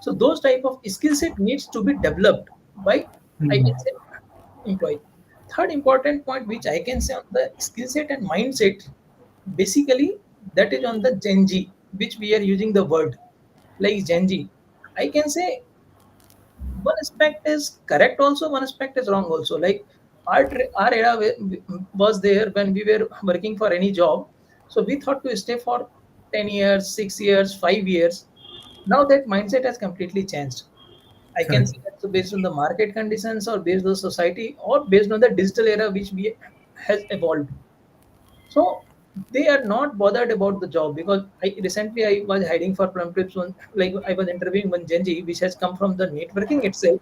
So those type of skill set needs to be developed by I Hmm. can say employee. Third important point which I can say on the skill set and mindset, basically that is on the Gen Z, which we are using the word like Gen Z. I can say one aspect is correct also, one aspect is wrong also. Like our era was there when we were working for any job, so we thought to stay for 10 years, 6 years, 5 years. Now that mindset has completely changed. I can Correct. say that so based on the market conditions or based on the society or based on the digital era which we has evolved. So they are not bothered about the job because I was hiding for plum trips one, like I was interviewing one Gen Z which has come from the networking itself.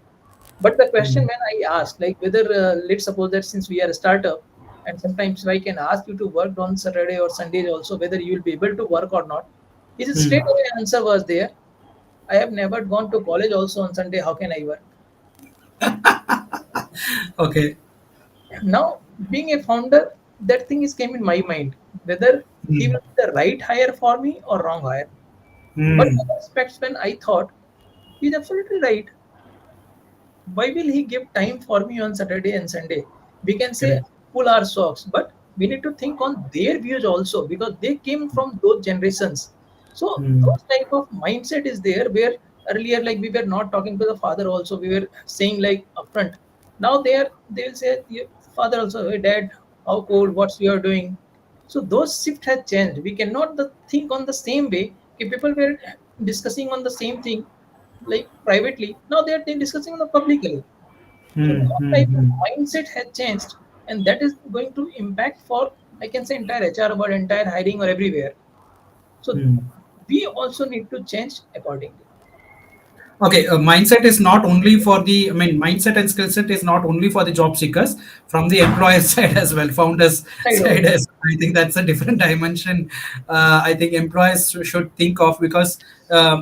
But the question Hmm. when I asked, like whether let's suppose that since we are a startup and sometimes I can ask you to work on Saturday or Sundays also, whether you will be able to work or not. His Hmm. straight away answer was there. I have never gone to college also on Sunday. How can I work? Okay. Now, being a founder, that thing is came in my mind whether he Hmm. will be the right hire for me or wrong hire. But Hmm. in aspects when I thought he's absolutely right. Why will he give time for me on Saturday and Sunday? We can say Correct. pull our socks, but we need to think on their views also because they came from those generations. So Hmm. those type of mindset is there where earlier like we were not talking to the father also, we were saying like upfront. Now they will say "Yeah, father also, hey dad, how cold, what's you are doing?" So those shift has changed. We cannot think on the same way. If people were discussing on the same thing like privately, now they are discussing on the publicly. So Hmm, that hmm, type of hmm, mindset has changed, and that is going to impact for, I can say, entire HR or entire hiring or everywhere. So hmm. we also need to change accordingly. Okay, mindset is not only for the, I mean, mindset and skill set is not only for the job seekers, from the employer side as well, founders Side side also. as well. I think that's a different dimension. I think employers should think of, because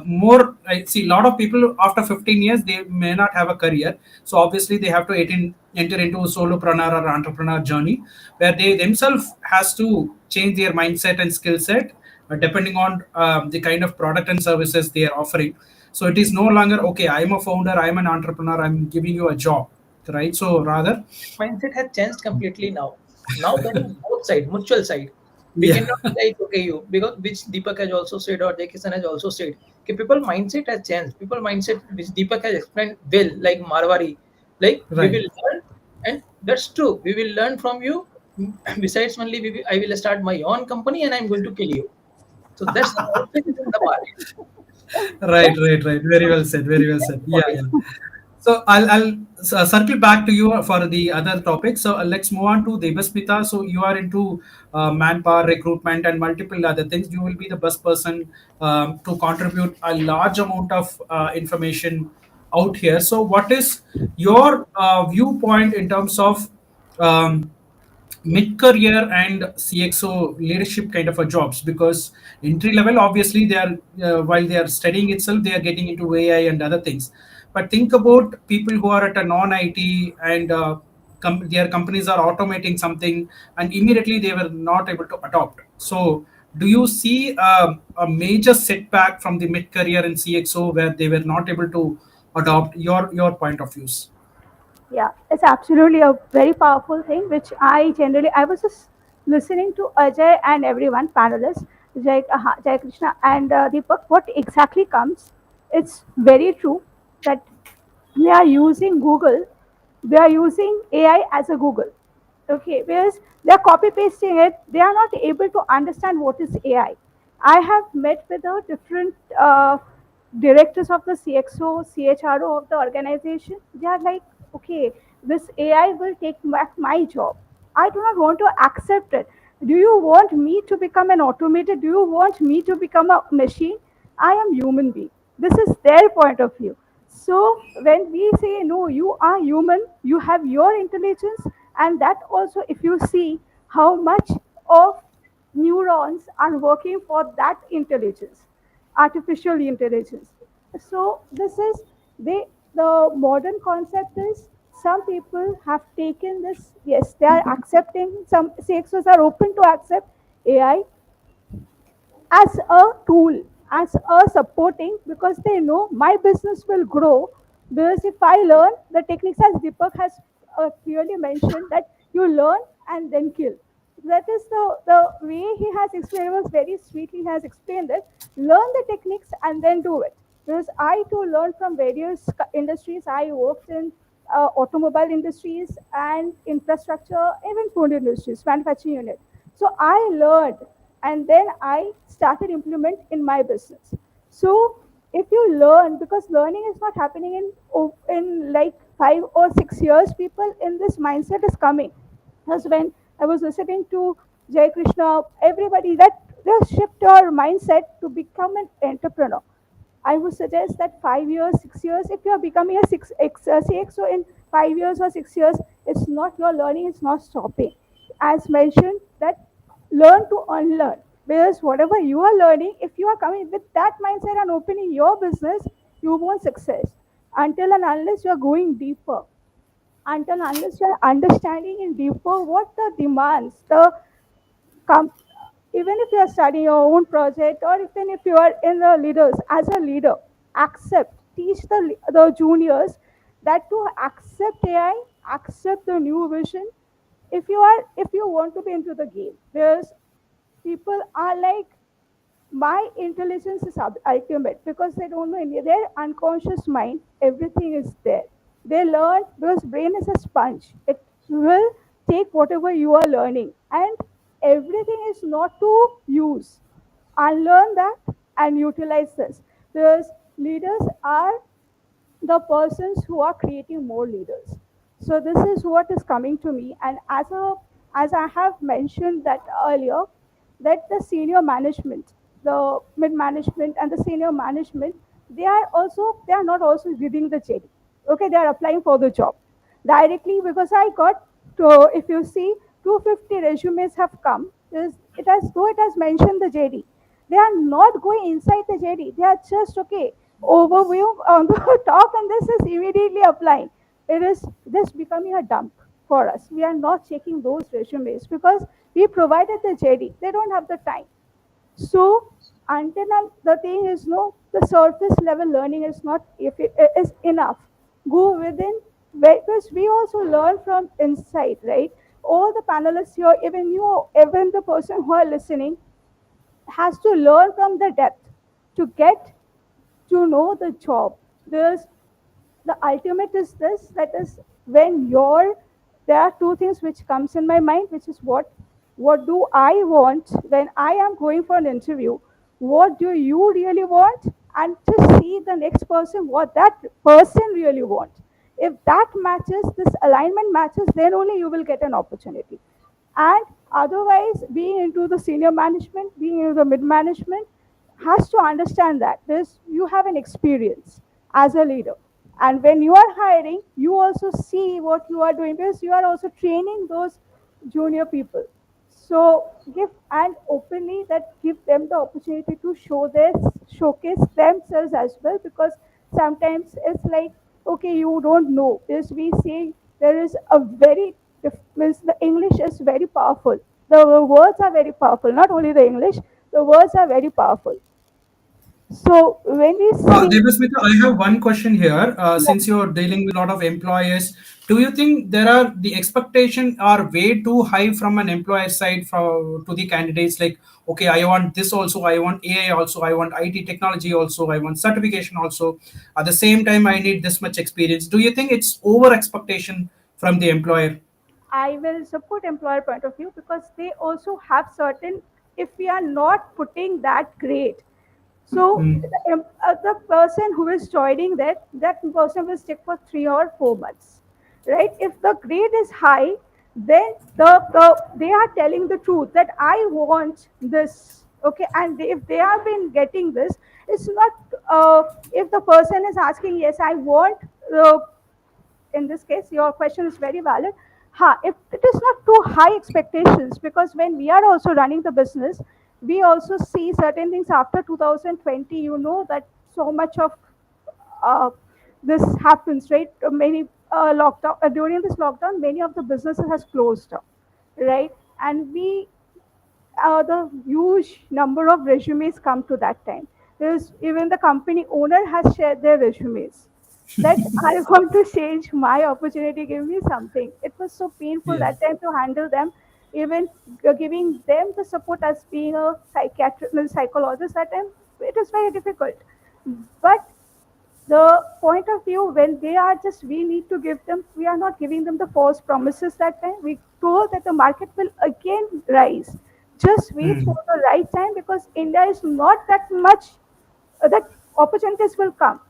more, I see a lot of people after 15 years, they may not have a career. So obviously they have to enter into a solopreneur or entrepreneur journey where they themselves has to change their mindset and skill set depending on the kind of product and services they are offering. So it is no longer, okay, I'm a founder, I'm an entrepreneur, I'm giving you a job, right? So rather, Mindset has changed completely now. Now there is both side, mutual side. We yeah, cannot be like, okay, you, because which Deepak has also said or Jason has also said, okay, people mindset has changed. People mindset, which Deepak has explained well, like Marwari, like we right. will learn, and that's true. We will learn from you. Besides, only I will start my own company and I'm going to kill you. So that's the mindset is in the market. Right, So right, right. Very well said. Very well said. Yeah, yeah. accordingly. So I'll circle back to you for the other topic. So let's move on to Devasmita. So you are into manpower recruitment and multiple other things. You will be the best person to contribute a large amount of information out here. So what is your viewpoint in terms of um, mid-career and CXO leadership kind of a jobs? Because entry level, obviously, they are while they are studying itself, they are getting into AI and other things. But think about people who are at a non-IT and their companies are automating something, and immediately they were not able to adopt. So, do you see a major setback from the mid-career and CXO where they were not able to adopt your point of views? Yeah, it's absolutely a very powerful thing, which I was just listening to Ajay and everyone, panelists, Jai Krishna and Deepak, what exactly comes. It's very true that we are using Google, they are using AI as a Google. Okay, whereas they are copy pasting it, they are not able to understand what is AI. I have met with the different directors of the CXO, CHRO of the organization. They are like, okay, this AI will take back my job. I do not want to accept it. Do you want me to become an automated? Do you want me to become a machine? I am human being. This is their point of view. So when we say no, you are human, you have your intelligence, and that also, if you see how much of neurons are working for that intelligence, artificial intelligence. So this is they the modern concept is some people have taken this, yes, they are accepting, some CXOs are open to accept AI as a tool, as a supporting, because they know my business will grow. Because if I learn the techniques, as Deepak has clearly mentioned, that you learn and then kill. That is the way he has explained. It was very sweetly he has explained it. Learn the techniques and then do it. Because I too learned from various industries. I worked in automobile industries and infrastructure, even food industries, manufacturing unit. So I learned and then I started implement in my business. So if you learn, because learning is not happening in like 5 or 6 years, people in this mindset is coming. Because when I was listening to Jay Krishna, everybody that they shift your mindset to become an entrepreneur. I would suggest that 5 years, 6 years, if you are becoming a CXO in 5 years or 6 years, it's not your learning, it's not stopping. As mentioned, that learn to unlearn. Because whatever you are learning, if you are coming with that mindset and opening your business, you won't success until and unless you are going deeper, until unless you are understanding in deeper what the demands, the com- even if you are studying your own project or even if you are in the leaders, as a leader, accept, teach the juniors that to accept AI, accept the new vision. If you want to be into the game, because people are like, my intelligence is ultimate, because they don't know any, their unconscious mind, everything is there. They learn because brain is a sponge, it will take whatever you are learning, and everything is not to use. Unlearn that and utilize this. Because leaders are the persons who are creating more leaders. So this is what is coming to me. And as I have mentioned that earlier, that the senior management, the mid management and the senior management, they are not also reading the JD. Okay, they are applying for the job directly, because I got to, if you see, 250 resumes have come. It has, though it has mentioned the JD, they are not going inside the JD. They are just okay overview on the top, and this is immediately applying. It is this becoming a dump for us. We are not checking those resumes because we provided the JD. They don't have the time. So until the thing is, no, the surface level learning is not, if it is enough. Go within, because we also learn from inside, right? All the panelists here, even you, even the person who are listening, has to learn from the depth to get to know the job. There's the ultimate is this, that is when you're, there are two things which comes in my mind, which is what do I want when I am going for an interview, what do you really want, and just see the next person what that person really wants. If that matches, this alignment matches, then only you will get an opportunity. And otherwise, being into the senior management, being into the mid management, has to understand that this, you have an experience as a leader, and when you are hiring, you also see what you are doing, because you are also training those junior people. So give, and openly that, give them the opportunity to showcase themselves as well, because sometimes it's like, okay, you don't know, because we say there is a very means the English is very powerful. The words are very powerful. Not only the English, the words are very powerful. So when we see, Devasmita, I have one question here. yeah, Since you're dealing with a lot of employers, do you think there are the expectation are way too high from an employer side for to the candidates? Like, okay, I want this also, I want AI also, I want IT technology also, I want certification also. At the same time, I need this much experience. Do you think it's over expectation from the employer? I will support employer point of view, because they also have certain. If we are not putting that grade, so Hmm. the person who is joining that person will stick for 3 or 4 months, right? If the grade is high, then they are telling the truth that I want this, okay, and if they have been getting this, it's not. If the person is asking, yes, I want. In this case, your question is very valid. If it is not too high expectations, because when we are also running the business, we also see certain things after 2020. You know that so much of uh, this happens, right? Many lockdown during this lockdown, many of the businesses has closed down, right? And we the huge number of resumes come to that time. There's even the company owner has shared their resumes that I want to change my opportunity, give me something. It was so painful Yeah. that time to handle them, even giving them the support as being a psychiatrist, psychologist that time. It is very difficult. But the point of view when they are just, we need to give them, we are not giving them the false promises that time. We told that the market will again rise. Just wait for Hmm. the right time, because India is not that much, that opportunities will come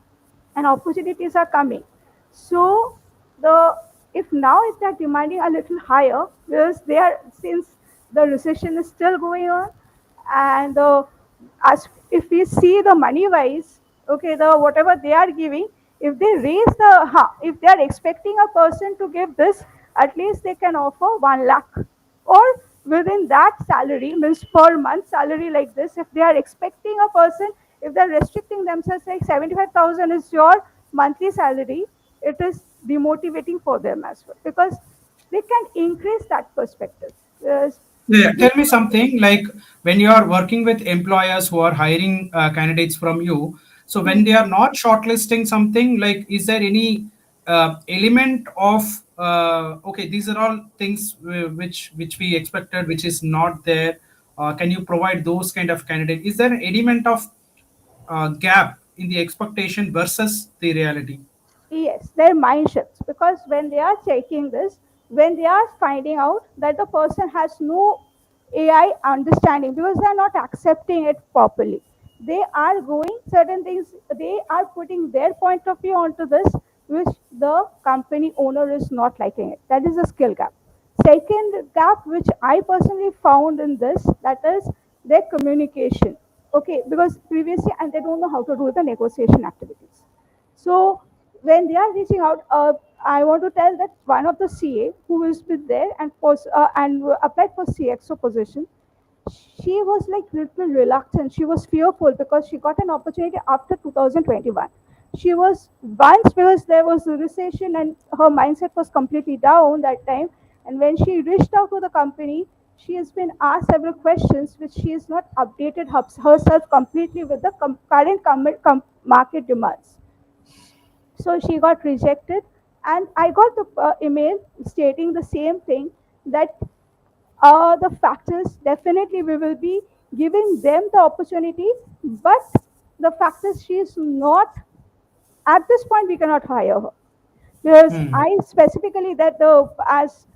and opportunities are coming. So the, if now if they're demanding a little higher, because they are, since the recession is still going on, and as if we see the money wise, okay, the whatever they are giving, if they raise if they are expecting a person to give this, at least they can offer 1 lakh, or within that salary, means per month salary like this. If they are expecting a person, if they're restricting themselves like 75,000 is your monthly salary, it is demotivating for them as well, because they can increase that perspective. Yes. Yeah, tell me something like when you are working with employers who are hiring candidates from you. So when they are not shortlisting something, like is there any element of okay, these are all things which we expected, which is not there. Can you provide those kind of candidate? Is there an element of gap in the expectation versus the reality? Yes, their mind shifts, because when they are checking this, when they are finding out that the person has no AI understanding, because they are not accepting it properly. They are going certain things, they are putting their point of view onto this, which the company owner is not liking it. That is a skill gap. Second gap, which I personally found in this, that is their communication. Okay, because previously, and they don't know how to do the negotiation activities. So when they are reaching out, I want to tell that one of the CA who has been there and applied for CXO position, she was like little reluctant. She was fearful because she got an opportunity after 2021. She was once, because there was a recession and her mindset was completely down that time. And when she reached out to the company, she has been asked several questions which she has not updated herself completely with the current market demands. So she got rejected, and I got the email stating the same thing, that the factors, definitely we will be giving them the opportunity, but the fact is she is not, at this point we cannot hire her, because Hmm. I specifically that the as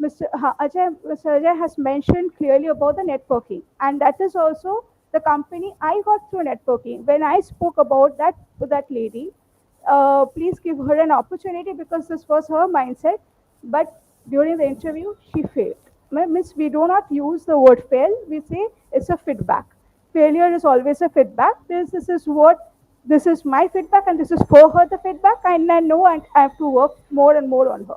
Mr. Ajay has mentioned clearly about the networking, and that is also the company I got through networking. When I spoke about that to that lady, please give her an opportunity because this was her mindset, but during the interview she failed. Means we do not use the word fail; we say it's a feedback. Failure is always a feedback. This is what, this is my feedback, and this is for her the feedback, and I know I have to work more and more on her.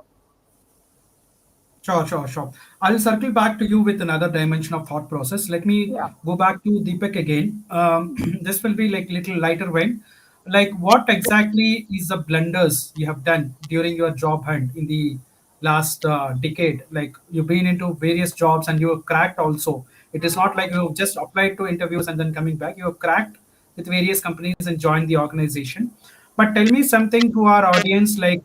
Sure, sure, sure. I'll circle back to you with another dimension of thought process. Let me Yeah. go back to Deepak again. This will be like little lighter vein. Like, what exactly is the blunders you have done during your job hunt in the last decade? Like, you've been into various jobs and you have cracked also. It is not like you've just applied to interviews and then coming back. You have cracked with various companies and joined the organization. But tell me something to our audience, like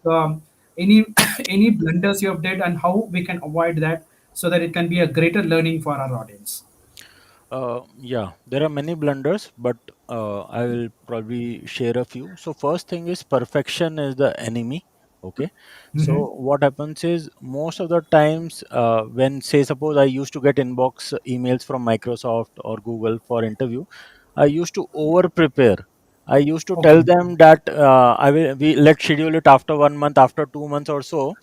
any any blunders you have did and how we can avoid that so that it can be a greater learning for our audience. Yeah, there are many blunders, but I will probably share a few. So, first thing is perfection is the enemy. Okay. Hmm. So, what happens is most of the times, when, say, suppose I used to get inbox emails from Microsoft or Google for interview, I used to over prepare. I used to tell Okay. them that I will we let's schedule it after 1 month, after 2 months or so.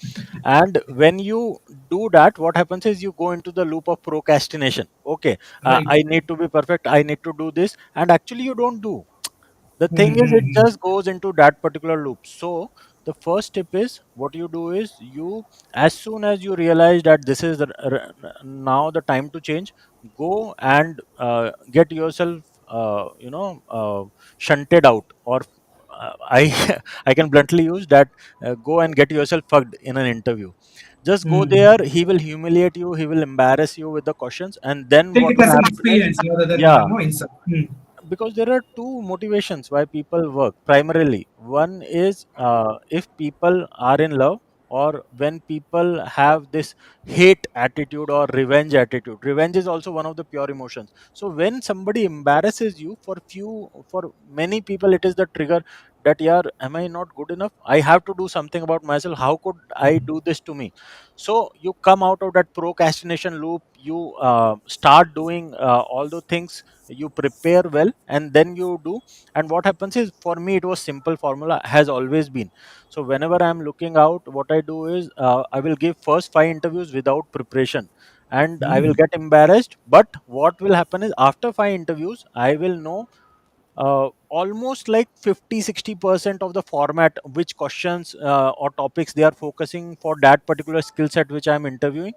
And when you do that, what happens is you go into the loop of procrastination. Okay, Right. I need to be perfect, I need to do this, and actually you don't do. The thing is, it Mm-hmm. just goes into that particular loop. So the first tip is, what you do is, you, as soon as you realize that this is now the time to change, go and get yourself shunted out, or I I can bluntly use that, go and get yourself fucked in an interview. Just go there, Mm. he will humiliate you, he will embarrass you with the questions, and then Take what it will as an happen is, experience rather than yeah, no insult. Mm. because there are two motivations why people work primarily. One is, if people are in love, or when people have this hate attitude or revenge attitude. Revenge is also one of the pure emotions. So when somebody embarrasses you, for many people, it is the trigger that, yeah, am I not good enough, I have to do something about myself, how could I do this to me? So you come out of that procrastination loop, you start doing all the things, you prepare well, and then you do. And what happens is, for me, it was simple formula, has always been. So whenever I'm looking out, what I do is, I will give first 5 interviews without preparation, and I will Mm. get embarrassed. But what will happen is, after 5 interviews, I will know almost like 50-60% of the format, which questions or topics they are focusing for that particular skill set which I'm interviewing.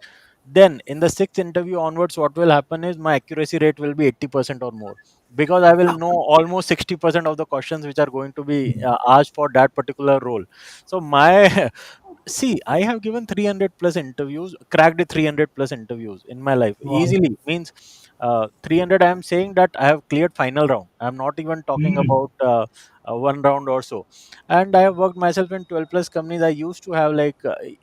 Then in the sixth interview onwards, what will happen is, my accuracy rate will be 80% or more, because I will know almost 60% of the questions which are going to be asked for that particular role. So my see, I have given 300 plus interviews, cracked the 300 plus interviews in my life Wow. easily. Means 300, I am saying that I have cleared final round. I'm not even talking Mm. about one round or so. And I have worked myself in 12 plus companies. I used to have like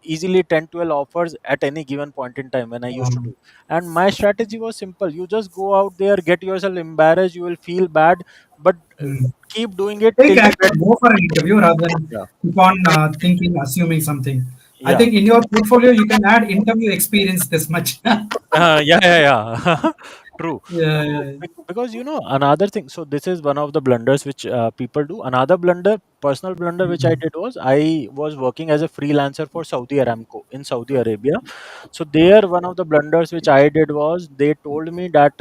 easily 10, 12 offers at any given point in time when I used to do. And my strategy was simple. You just go out there, get yourself embarrassed, you will feel bad, but Mm. keep doing it Take till you action. get. Go for an interview rather than Yeah. keep on thinking, assuming something. I Yeah. think in your portfolio you can add interview experience this much. Yeah, Yeah. True. yeah, So, yeah. because another thing. So this is one of the blunders which people do. Another blunder, personal blunder, which I Mhm. did was I was working as a freelancer for Saudi Aramco in Saudi Arabia. So there, one of the blunders which I did was they told me that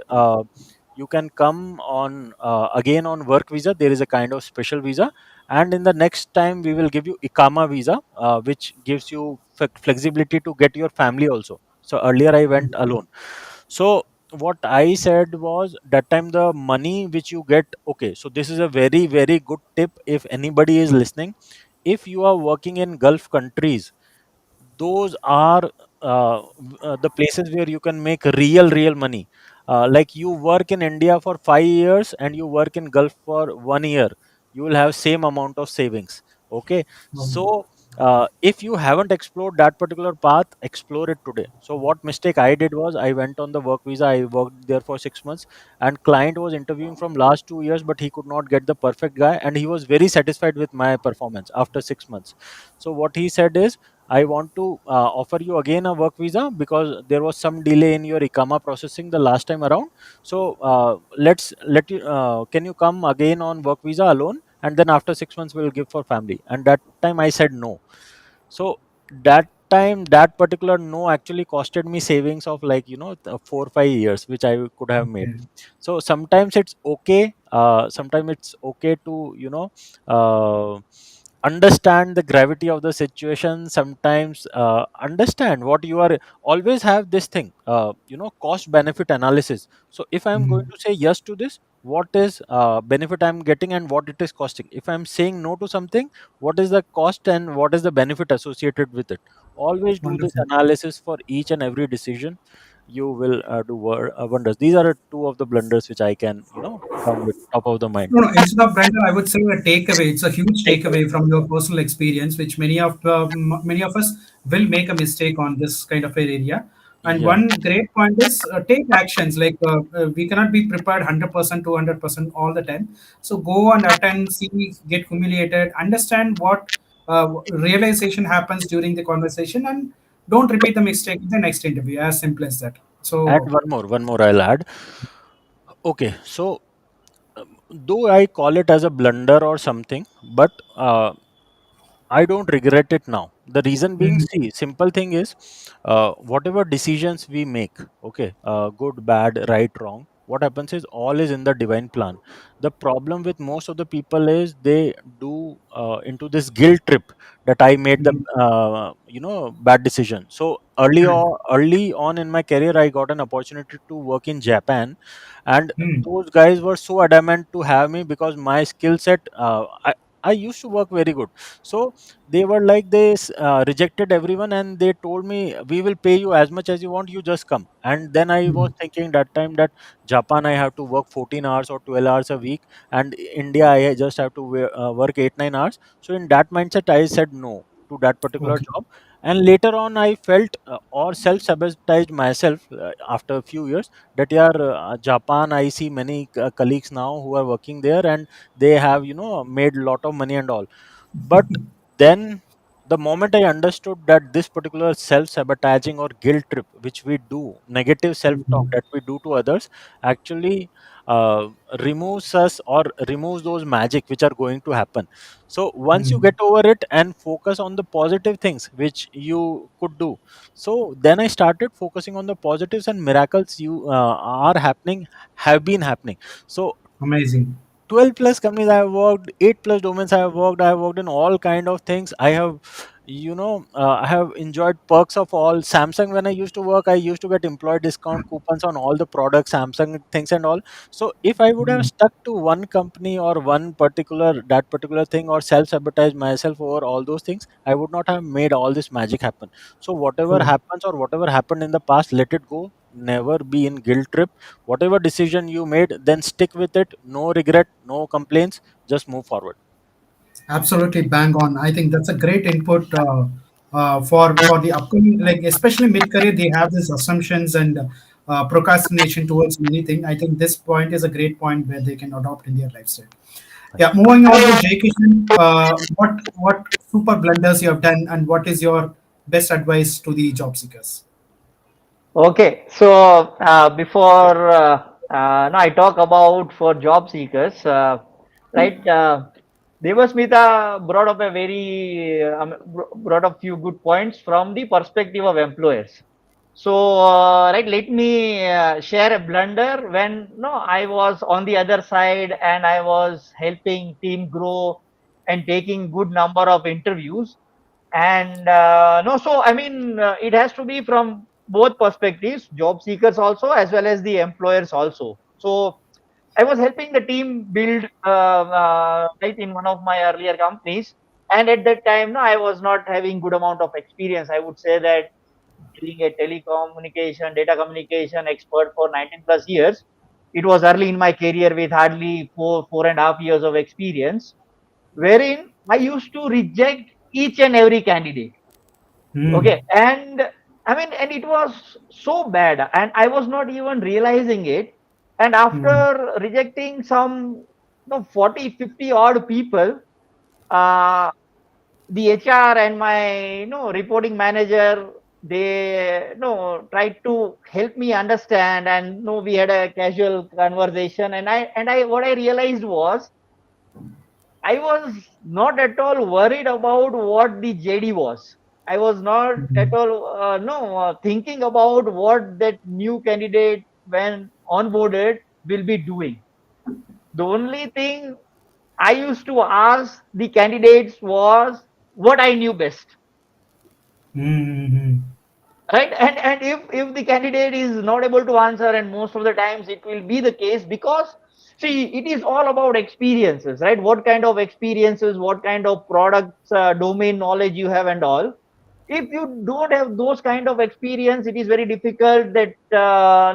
you can come on again on work visa. There is a kind of special visa, and in the next time we will give you Ikama visa, which gives you flexibility to get your family also. So earlier I went alone. So what I said was that time the money which you get, okay, so this is a very very good tip if anybody is listening. If you are working in Gulf countries, those are the places where you can make real money. Like you work in India for 5 years and you work in Gulf for 1 year, you will have same amount of savings. Okay. Um, So if you haven't explored that particular path, explore it today. So what mistake I did was I went on the work visa, I worked there for 6 months, and client was interviewing from last 2 years, but he could not get the perfect guy, and he was very satisfied with my performance after 6 months. So what he said is, I want to offer you again a work visa because there was some delay in your Ikama processing the last time around. So let's let you. Can you come again on work visa alone, and then after 6 months we'll give for family? And that time I said no. So that time, that particular no actually costed me savings of, like, 4 5 years, which I could have made. okay. So sometimes it's okay. Sometimes it's okay to understand the gravity of the situation. Sometimes understand what you are. Always have this thing, cost benefit analysis. So if I'm going Mhm. to say yes to this, what is benefit I'm getting and what it is costing? If I'm saying no to something, what is the cost and what is the benefit associated with it? Always do this Wonderful. analysis for each and every decision. You will do wonders. These are two of the blunders which I can come with top of the mind. No, no, instead of Brenda, I would say a takeaway. It's a huge Take away. takeaway from your personal experience, which many of us will make a mistake on this kind of an area. And Yeah. one great point is take actions. Like we cannot be prepared 100%, 200% all the time. So go and attend, see, get humiliated, understand what realization happens during the conversation, and don't repeat the mistake in the next interview. As simple as that. And So one more I'll add. Okay, so though I call it as a blunder or something, but I don't regret it now. The reason being, mhm, see, simple thing is, whatever decisions we make, okay, good, bad, right, wrong, what happens is all is in the divine plan. The problem with most of the people is they do into this guilt trip that I made the mhm, bad decision. So early on in my career, I got an opportunity to work in Japan, and mhm, those guys were so adamant to have me because my skill set. I used to work very good. So they were like, rejected everyone and they told me, we will pay you as much as you want, you just come. And then I was mhm. thinking that time that Japan I have to work 14 hours or 12 hours a week, and India I just have to work 8 9 hours. So in that mindset I said no to that particular Okay. job. And later on I felt or self sabotaged myself after a few years that, yeah, Japan, I see many colleagues now who are working there, and they have made lot of money and all. But then the moment I understood that this particular self sabotaging or guilt trip which we do, negative self talk Mhm. that we do to others, actually uh, removes us or removes those magic which are going to happen. So once you Mm. get over it and focus on the positive things which you could do, so then I started focusing on the positives, and miracles you are happening, have been happening. So Amazing. 12 plus companies I have worked, 8 plus domains I have worked in all kind of things. I have, I have enjoyed perks of all. Samsung, when I used to work, I used to get employee discount coupons on all the products, Samsung things and all. So if I would have Mm. stuck to one company or one particular, that particular thing, or self-sabotage myself over all those things, I would not have made all this magic happen. So whatever True. happens or whatever happened in the past, let it go. Never be in guilt trip. Whatever decision you made, then stick with it. No regret, no complaints, just move forward. Absolutely bang on. I think that's a great input for the upcoming, like especially mid career. They have these assumptions and procrastination towards anything. I think this point is a great point where they can adopt in their lifestyle. Yeah. Moving on to Jay Kishan, what super blunders you have done, and what is your best advice to the job seekers? Okay, so before now I talk about for job seekers, right? Devasmita brought up a very brought up few good points from the perspective of employers. So right, let me share a blunder when no I was on the other side and I was helping team grow and taking good number of interviews. And no, so I mean, it has to be from both perspectives, job seekers also as well as the employers also. So I was helping the team build right in one of my earlier companies, and at that time, no, I was not having good amount of experience. I would say that being a telecommunication, data communication expert for 19 plus years, it was early in my career with hardly 4.5 years of experience, wherein I used to reject each and every candidate. Hmm. Okay, and I mean, and it was so bad, and I was not even realizing it. And Hmm. after rejecting some, 40, 50 odd people, uh, the HR and my, reporting manager, they, tried to help me understand, and we had a casual conversation, and what I realized was I was not at all worried about what the JD was. I was not at Hmm. all no thinking about what that new candidate when onboarded will be doing. The only thing I used to ask the candidates was what I knew best, Hmm. Hmm. right? And if the candidate is not able to answer, and most of the times it will be the case, because see, it is all about experiences, right? What kind of experiences, what kind of products, domain knowledge you have and all. If you don't have those kind of experience, it is very difficult that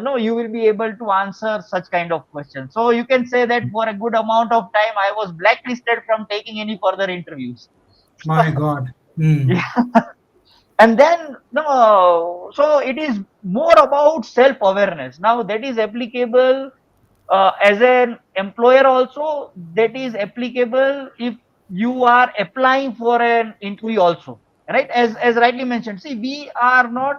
no you will be able to answer such kind of questions. So you can say that for a good amount of time I was blacklisted from taking any further interviews. My God. Hmm. Yeah. And then no, so it is more about self awareness. Now that is applicable as an employer also, that is applicable if you are applying for an interview also, right? As rightly mentioned, see, we are not,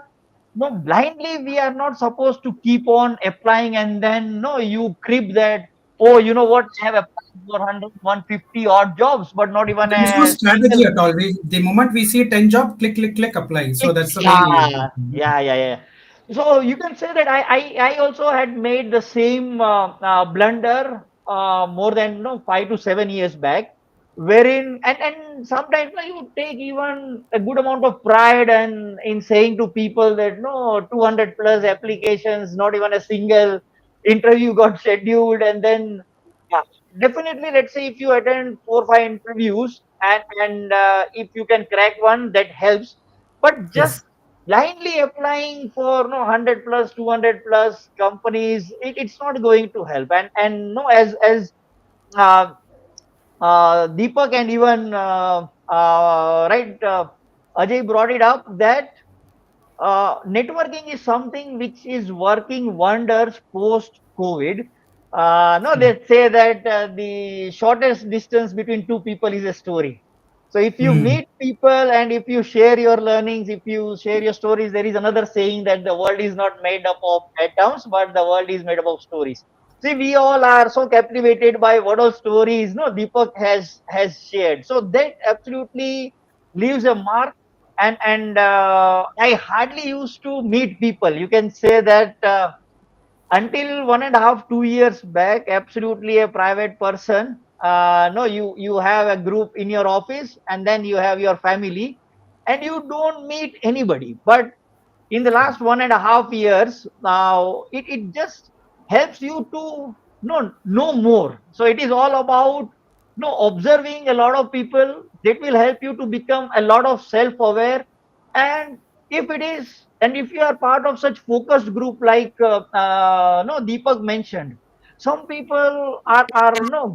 no, blindly we are not supposed to keep on applying, and then no you crib that, oh, you know what, I have applied for 100 odd jobs but not even There is no a strategy single. at all. The moment we see 10 job, click, click, click, apply. So that's the main. Yeah, yeah, yeah, yeah. So you can say that I also had made the same blunder more than 5 to 7 years back, wherein and sometimes you take even a good amount of pride and in saying to people that no 200 plus applications, not even a single interview got scheduled, and then yeah, definitely, let's say if you attend 4 5 interviews, and if you can crack one, that helps. But Yes. just blindly applying for no 100 plus 200 plus companies, it's not going to help. And no, as uh, Deepak and even right, Ajay brought it up that networking is something which is working wonders post COVID. No, they say that the shortest distance between two people is a story. So if you Hmm. meet people and if you share your learnings, if you share your stories, there is another saying that the world is not made up of atoms, but the world is made up of stories. See, we all are so captivated by what all stories no Deepak has shared. So that absolutely leaves a mark. And I hardly used to meet people. You can say that until 1.5 2 years back, absolutely a private person. No, you have a group in your office, and then you have your family, and you don't meet anybody. But in the last 1.5 years now it just helps you to know more. So it is all about observing a lot of people that will help you to become a lot of self-aware. And if it is, and if you are part of such focused group like no Deepak mentioned, some people are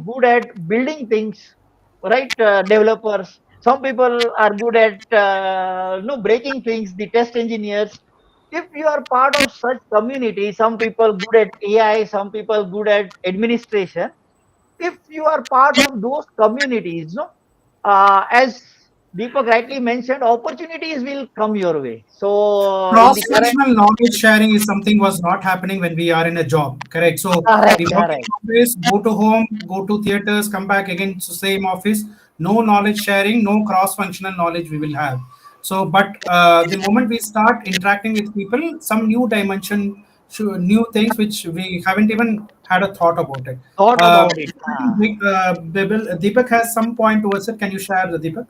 good at building things, right? Developers, some people are good at breaking things, the test engineers. If you are part of such community, some people good at AI, some people good at administration. If you are part of those communities, as Deepak rightly mentioned, opportunities will come your way. So in the current, Cross-functional knowledge sharing is something was not happening when we are in a job. Correct. So we correct, work in correct. office, go to home, go to theaters, come back again to same office. No knowledge sharing, no cross-functional knowledge we will have. So, but the moment we start interacting with people, some new dimension, new things which we haven't even had a thought about it. Thought about it. I think Deepak has some point towards it. Can you share the Deepak?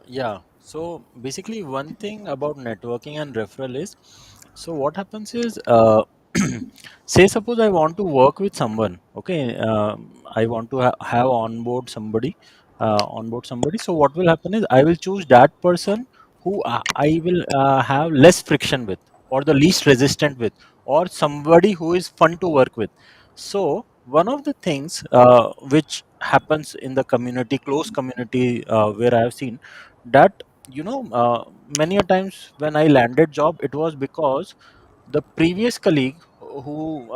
Yeah. So basically, one thing about networking and referral is, so what happens is, say suppose I want to work with someone. Okay, I want to have onboard somebody. So what will happen is, I will choose that person who I will have less friction with, or the least resistant with, or somebody who is fun to work with. So one of the things which happens in the community, close community, where I have seen that, many a times when I landed job, it was because the previous colleague who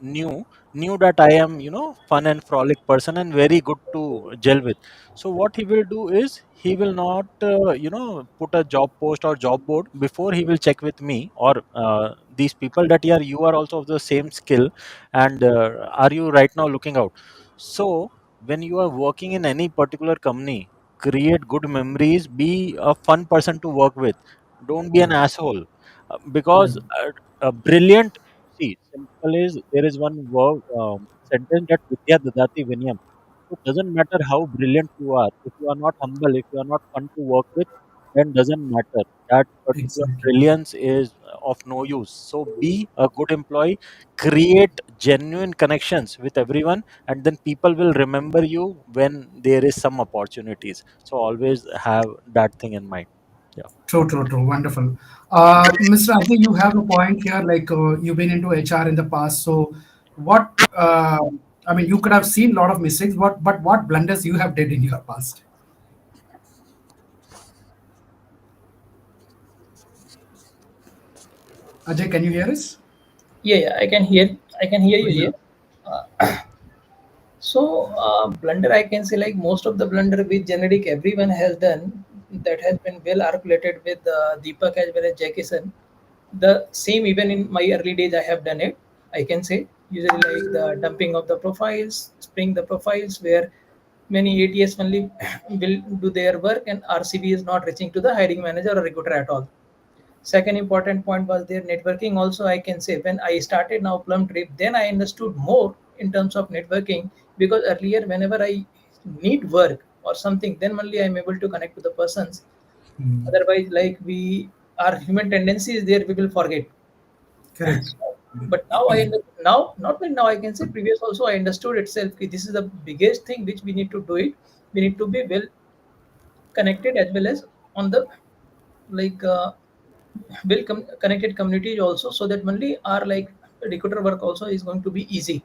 knew that I am, fun and frolic person and very good to gel with. So what he will do is, he will not put a job post or job board before he will check with me, or these people, that, yeah, you are also of the same skill, and are you right now looking out. So when you are working in any particular company, create good memories, be a fun person to work with, don't be an asshole. Because brilliant, see, simple is, there is one word, sentence, that Vidya Dadati Vinyam. So it doesn't matter how brilliant you are, if you are not humble, if you are not fun to work with, then doesn't matter. That particular Exactly. brilliance is of no use. So be a good employee, create genuine connections with everyone, and then people will remember you when there is some opportunities. So always have that thing in mind. Yeah. True, true, true. Wonderful. Mr. Ajay, you have a point here. Like you've been into HR in the past. So, what? I mean, you could have seen a lot of mistakes. But what blunders you have did in your past? Ajay, can you hear us? Yeah, yeah, I can hear you Yeah. here. So, blunder, I can say, like most of the blunder which generic everyone has done, that has been well articulated with Deepak as well as Jackson. The same, even in my early days, I have done it. I can say, usually like the dumping of the profiles, spraying the profiles, where many ATS only will do their work and RCB is not reaching to the hiring manager or recruiter at all. Second important point was their networking. Also, I can say, when I started now Plum Trip, then I understood more in terms of networking, because earlier, whenever I need work or something, then only I'm able to connect to the persons. Mm, Otherwise, like we, our human tendency is there, we will forget. correct. But now now not when now I can say, previous also I understood itself. Ki this is the biggest thing which we need to do it. We need to be well connected as well as on the like connected communities also, so that only our like recruiter work also is going to be easy.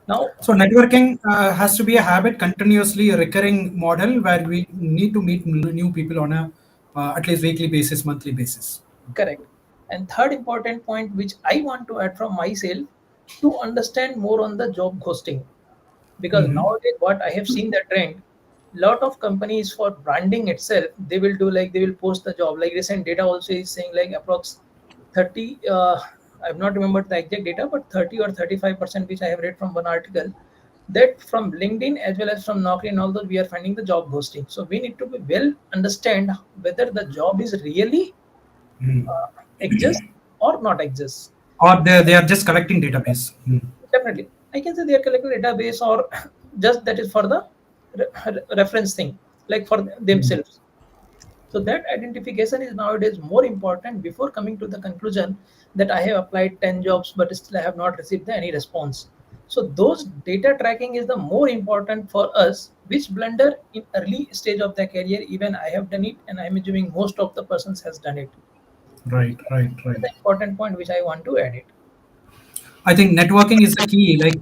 Now, So networking has to be a habit, continuously a recurring model where we need to meet new people on a at least weekly basis, monthly basis. correct. And third important point which I want to add from myself, to understand more on the job ghosting, because Hmm. nowadays what I have seen the trend, lot of companies for branding itself, they will do like they will post the job. Like recent data also is saying like approx 30, I've not remembered the exact data, but 30 or 35% which I have read from one article, that from LinkedIn as well as from Naukri and all those, we are finding the job ghosting. So we need to be well understand whether the job is really exist or not exist. Or they are just collecting database. Hmm. Definitely, I can say they are collecting database, or just that is for the reference thing, like for Hmm. themselves. So that identification is nowadays more important before coming to the conclusion that I have applied 10 jobs but still I have not received any response. So those data tracking is the more important for us, which blunder in early stage of the career, even I have done it, and I'm assuming most of the persons has done it. Right, right, This is right. the important point which I want to add it. I think networking is the key. Like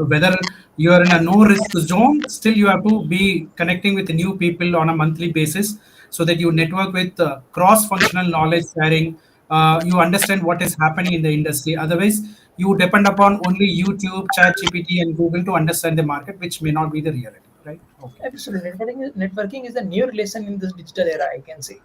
whether you are in a no risk zone, still you have to be connecting with new people on a monthly basis so that you network with cross functional knowledge sharing. You understand what is happening in the industry. Otherwise, you depend upon only YouTube, Chat GPT, and Google to understand the market, which may not be the reality. right? Okay. Absolutely. Networking is the new relation in this digital era, I can say.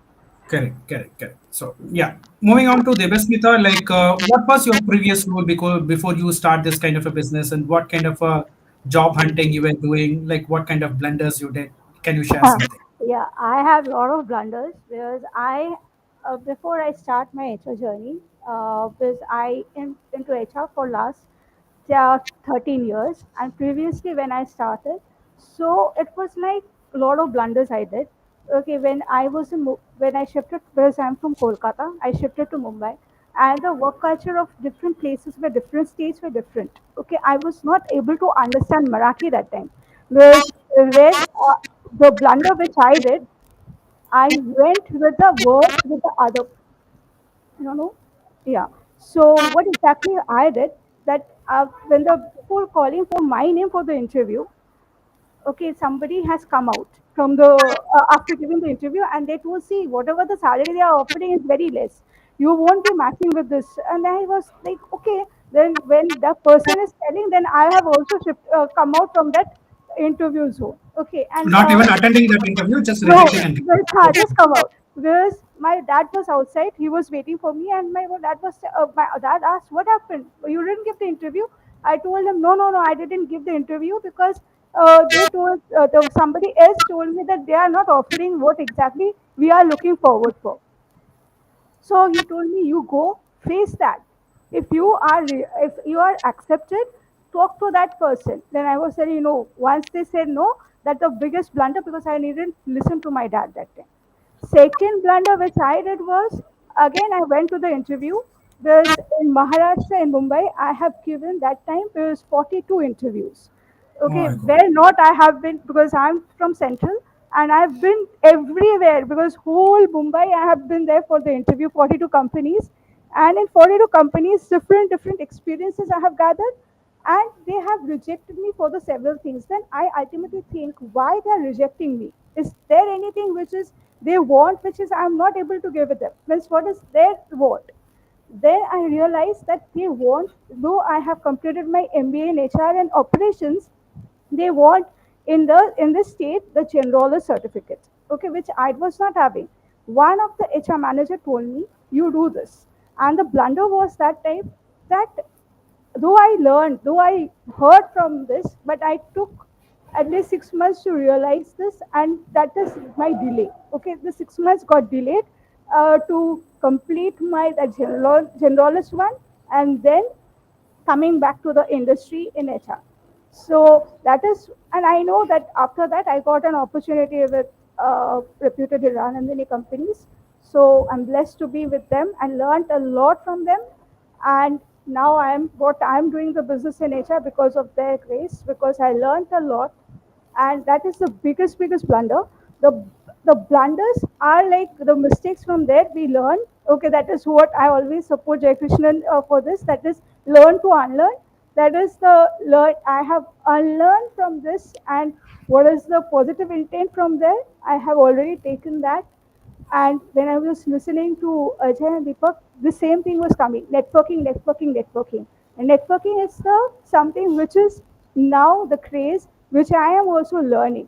Correct, correct, correct. So yeah, moving on to Devasmita, like what was your previous role before you start this kind of a business, and what kind of a job hunting you were doing, like what kind of blunders you did? Can you share something? Yeah, I have a lot of blunders because before I start my HR journey, because I am into HR for last 13 years, and previously when I started, so it was like a lot of blunders I did. Okay, when I shifted, because I'm from Kolkata, I shifted to Mumbai, and the work culture of different places were different, states were different. Okay, I was not able to understand Marathi that time because when the blunder which I did, I went with the words with the other, no, yeah. So what exactly I did that when the people calling for my name for the interview, okay, somebody has come out from the after giving the interview, and they told, see, whatever the salary they are offering is very less. You won't be matching with this. And I was like, okay. Then when the person is telling, then I have also come out from that interview zone. Okay, So and not even attending that interview, just no, rejecting and just, okay. just come out. Because my dad was outside, he was waiting for me, and my dad asked, "What happened? You didn't give the interview?" I told him, "No, no, no, I didn't give the interview because they told somebody else told me that they are not offering what exactly we are looking forward for." So he told me, "You go face that. If you are accepted, talk to that person." Then I was saying, once they said no, that's the biggest blunder because I didn't listen to my dad that time. Second blunder which I did was, again I went to the interview. There's in Maharashtra in Mumbai, I have given that time there's 42 interviews. Oh Okay, my God. where not I have been because I'm from Central and I've been everywhere because whole Mumbai I have been there for the interview, 42 companies, and in 42 companies, different experiences I have gathered, and they have rejected me for the several things. Then I ultimately think why they are rejecting me. Is there anything which is they want which is I'm not able to give it them? Means what is their want? Then I realized that they want, though I have completed my MBA in HR and operations, they want in the state the general certificate, okay, which I was not having. One of the HR manager told me, "You do this," and the blunder was that time that though I heard from this, but I took at least 6 months to realize this, and that is my delay. Okay, the 6 months got delayed to complete my the generalist one, and then coming back to the industry in HR. So that is, and I know that after that I got an opportunity with reputed Iran and many companies. So I'm blessed to be with them and learned a lot from them. And now I'm doing the business in HR because of their grace, because I learned a lot, and that is the biggest blunder. The blunders are like the mistakes from there we learn. Okay, that is what I always support Jay Krishnan for this. That is learn to unlearn. That is the learn I have unlearned from this, and what is the positive intent from there I have already taken that. And when I was listening to Ajay and Deepak, the same thing was coming: networking. And networking is the something which is now the craze, which I am also learning.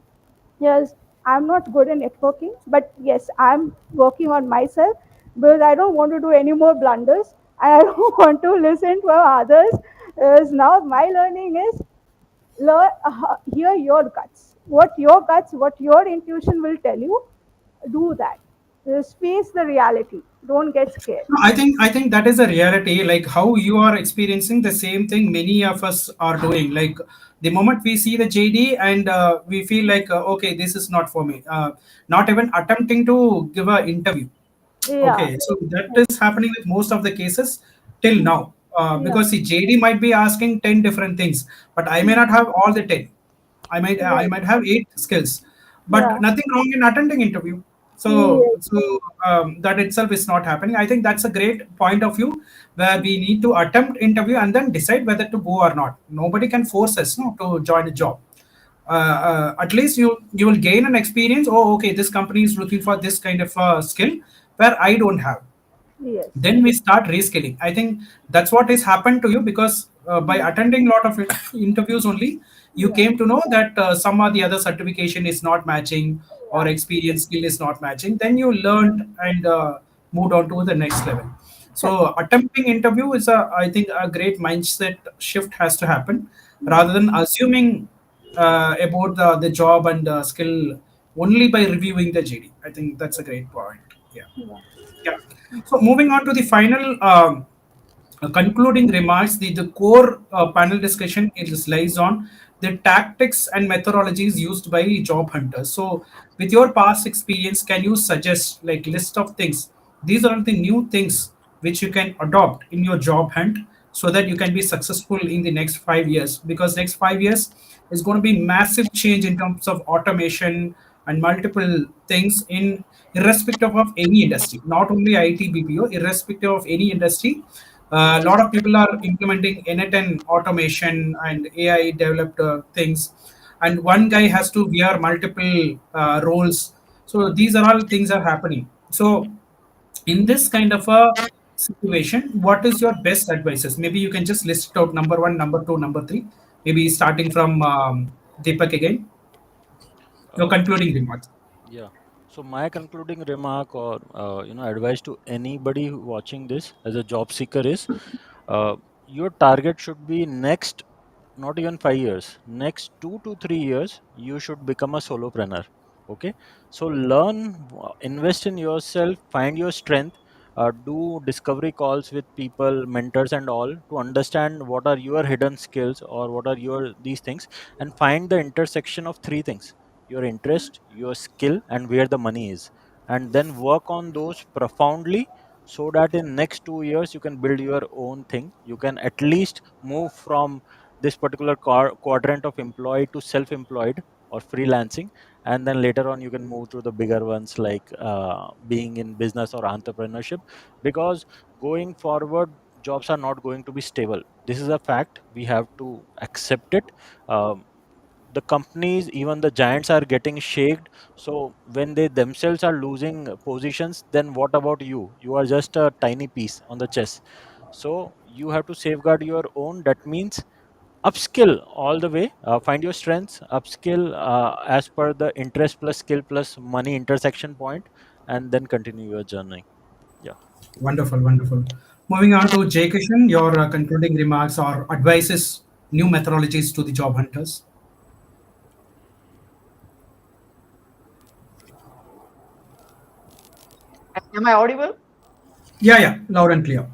Yes, I'm not good in networking, but yes, I'm working on myself because I don't want to do any more blunders and I don't want to listen to others. Because now my learning is hear your guts. What your intuition will tell you, do that. Just face the reality. Don't get scared. No, I think that is a reality. Like how you are experiencing the same thing many of us are doing. Like the moment we see the JD and we feel like okay, this is not for me. Not even attempting to give an interview. Yeah. Okay, so that is happening with most of the cases till now. Yeah. Because the JD might be asking 10 different things, but I may not have all the 10. I Right. might have 8 skills, but Yeah. nothing wrong in attending interview. Yes. That itself is not happening. I think that's a great point of view where we need to attempt interview and then decide whether to go or not. Nobody can force us no, to join a job. At least you will gain an experience. Oh, okay, this company is looking for this kind of skill where I don't have. Yes. then we start reskilling. I think that's what has happened to you, because by attending a lot of interviews only, you Yeah. came to know that some or the other certification is not matching, or Yeah. experience skill is not matching. Then you learned and moved on to the next level. Correct. So attempting interview is a, I think, a great mindset shift has to happen, Yeah. rather than assuming about the job and skill only by reviewing the GD. I think that's a great point. Yeah. Yeah. Yeah. So moving on to the final concluding remarks, the core panel discussion is lies on the tactics and methodologies used by job hunters. So with your past experience, can you suggest like list of things? These are the new things which you can adopt in your job hunt so that you can be successful in the next 5 years, because next 5 years is going to be massive change in terms of automation and multiple things in irrespective of any industry, not only IT BPO, irrespective of any industry. A lot of people are implementing N10 automation and AI developed things, and one guy has to wear multiple roles. So these are all things are happening. So in this kind of a situation, what is your best advices? Maybe you can just list it out: number one, number two, number three. Maybe starting from Deepak again. Your Uh, concluding remarks. yeah. So my concluding remark or advice to anybody watching this as a job seeker is, uh, your target should be next, not even 5 years, next 2 to 3 years, you should become a solopreneur. Okay, so learn, invest in yourself, find your strength, do discovery calls with people, mentors, and all to understand what are your hidden skills or what are your these things, and find the intersection of three things: your interest, your skill, and where the money is, and then work on those profoundly, so that in next 2 years you can build your own thing. You can at least move from this particular quadrant of employee to self-employed or freelancing, and then later on you can move to the bigger ones like being in business or entrepreneurship, because going forward jobs are not going to be stable. This is a fact, we have to accept it. The companies, even the giants, are getting shaked. So when they themselves are losing positions, then what about you? You are just a tiny piece on the chess. So you have to safeguard your own. That means upskill all the way, find your strengths, upskill as per the interest plus skill plus money intersection point, and then continue your journey. Yeah. Wonderful, wonderful. Moving on to Jay Kishan, your concluding remarks or advices, new methodologies to the job hunters. Am I audible? Yeah, yeah, loud and clear.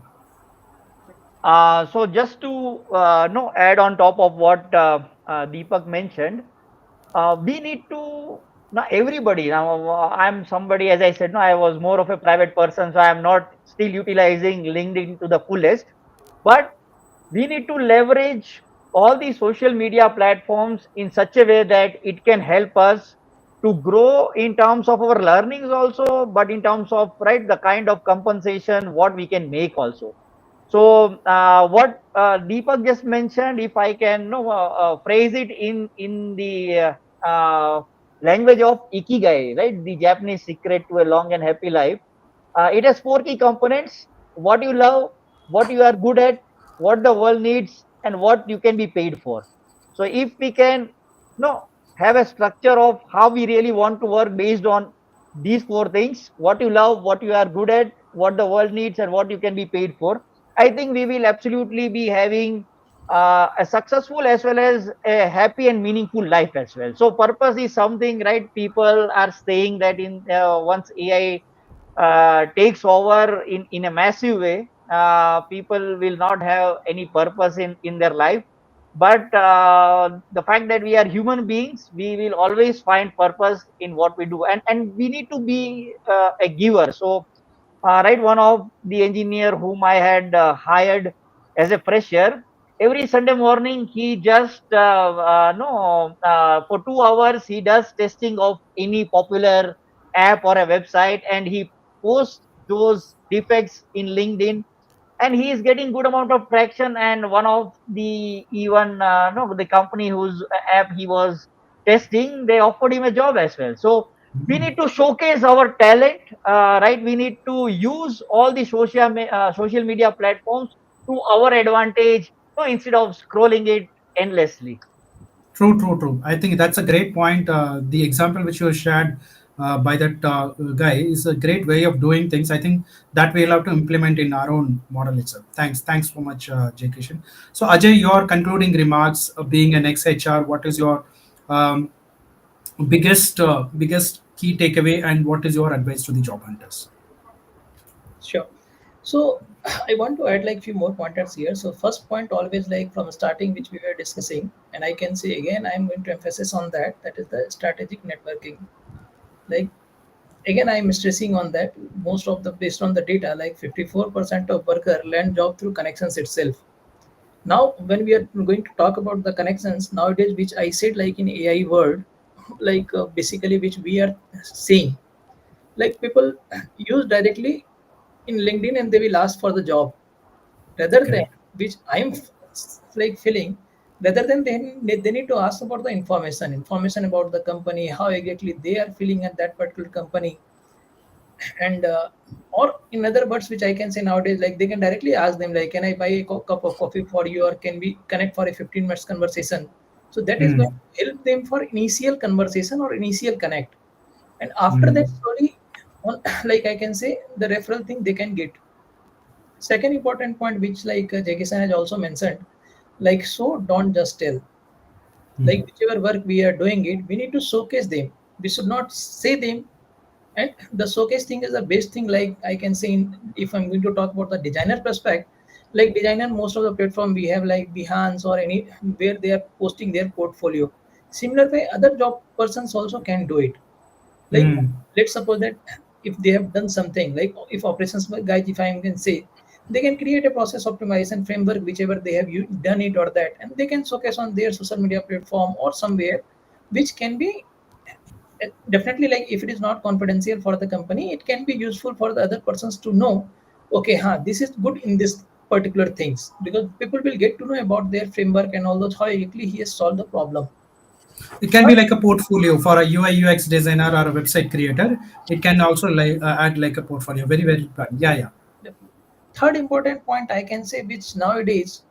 So just to no add on top of what Deepak mentioned, we need to now everybody now I'm somebody, as I said, no, I was more of a private person, so I am not still utilizing LinkedIn to the fullest, but we need to leverage all the social media platforms in such a way that it can help us to grow in terms of our learnings also, but in terms of right the kind of compensation what we can make also. So what Deepak just mentioned, if I can no, phrase it in the language of ikigai, right, the Japanese secret to a long and happy life, it has four key components: what you love, what you are good at, what the world needs, and what you can be paid for. So if we can no have a structure of how we really want to work based on these four things: what you love, what you are good at, what the world needs, and what you can be paid for, I think we will absolutely be having a successful as well as a happy and meaningful life as well. So purpose is something, right? People are saying that in once AI takes over in a massive way, people will not have any purpose in their life. But the fact that we are human beings, we will always find purpose in what we do, and we need to be a giver. So right, one of the engineer whom I had hired as a fresher, every Sunday morning he just no for 2 hours he does testing of any popular app or a website, and he posts those defects in LinkedIn, and he is getting good amount of traction. And one of the even no the company whose app he was testing, they offered him a job as well. So We need to showcase our talent, right? We need to use all the social media platforms to our advantage, instead of scrolling it endlessly. True, true, true. I think that's a great point. The example which you shared by that guy is a great way of doing things. I think that we'll have to implement in our own model itself. Thanks so much, J. Kishan. So, Ajay, your concluding remarks, being an ex-HR, what is your um, biggest key takeaway, and what is your advice to the job hunters? Sure. So I want to add like few more pointers here. So first point always like from starting which we were discussing, and I can say again I'm going to emphasize on that. That is the strategic networking. Like again I'm stressing on that. Most of the based on the data, like 54% of worker land job through connections itself. Now when we are going to talk about the connections nowadays, which I said like in AI world, like basically which we are seeing, like people use directly in LinkedIn and they will ask for the job rather than Correct. which I'm like feeling, rather than they need to ask about the information about the company, how exactly they are feeling at that particular company, and or in other words which I can say nowadays, like they can directly ask them like, can I buy a cup of coffee for you, or can we connect for a 15 minutes conversation. So that is going Hmm. to help them for initial conversation or initial connect, and after Hmm. that slowly on, like I can say the referral thing they can get. Second important point which like Jason has also mentioned, like so don't just tell, Hmm. like whichever work we are doing it we need to showcase them, we should not say them. And the showcase thing is the best thing, like I can say if I'm going to talk about the designer perspective, like designer most of the platform we have like Behance or any where they are posting their portfolio. Similar way other job persons also can do it. Like Hmm. let's suppose that if they have done something, like if operations guys if I can say, they can create a process optimization framework whichever they have done it or that, and they can showcase on their social media platform or somewhere, which can be definitely like if it is not confidential for the company, it can be useful for the other persons to know, okay this is good in this particular things, because people will get to know about their framework and all those how exactly he has solved the problem. It can be Third, like a portfolio for a UI UX designer or a website creator. It can also add like a portfolio. Very well done. Yeah, yeah. third important point I can say which nowadays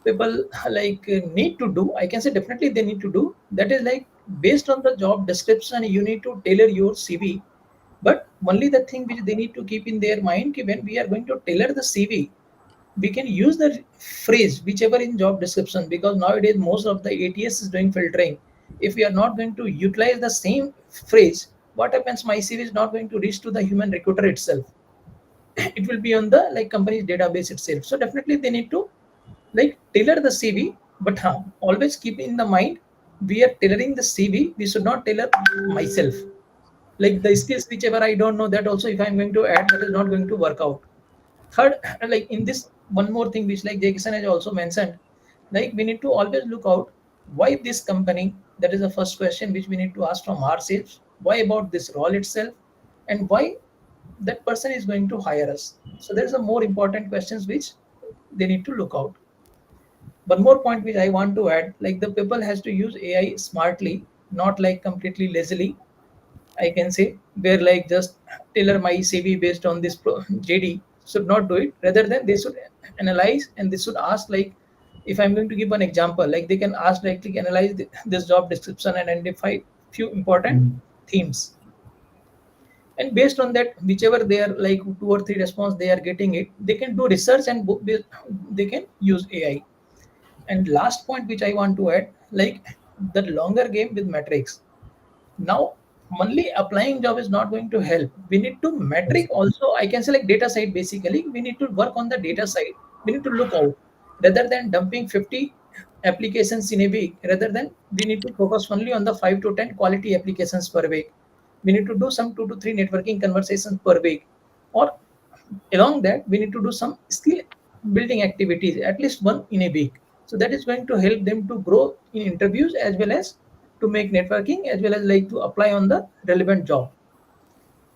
people like need to do, I can say definitely they need to do, that is like based on the job description you need to tailor your CV. But only the thing which they need to keep in their mind ki when we are going to tailor the CV, we can use the phrase whichever in job description, because nowadays most of the ATS is doing filtering. If we are not going to utilize the same phrase, what happens, my CV is not going to reach to the human recruiter itself, it will be on the like company's database itself. So definitely they need to like tailor the CV, but always keep in the mind, we are tailoring the CV, we should not tailor myself. Like the skills whichever I don't know, that also if I'm going to add, that is not going to work out. Third, like in this one more thing which like Jason has also mentioned, like we need to always look out why this company, that is the first question which we need to ask from ourselves, why about this role itself, and why that person is going to hire us. So there is a more important questions which they need to look out. One more point which I want to add, like the people has to use AI smartly, not like completely lazily, I can say, where like just tailor my CV based on this JD, should not do it. Rather than they should analyze and they should ask like, if I'm going to give an example, like they can ask like analyze this job description and identify few important Hmm. themes, and based on that whichever they are like 2 or 3 response they are getting it, they can do research and they can use AI. And last point which I want to add, like the longer game with metrics. Now only applying job is not going to help, we need to metric also, I can say like data side, basically we need to work on the data side. We need to look out, rather than dumping 50 applications in a week, rather than we need to focus only on the 5 to 10 quality applications per week. We need to do some 2 to 3 networking conversations per week, or along that we need to do some skill building activities, at least one in a week. So that is going to help them to grow in interviews as well as to make networking as well as like to apply on the relevant job.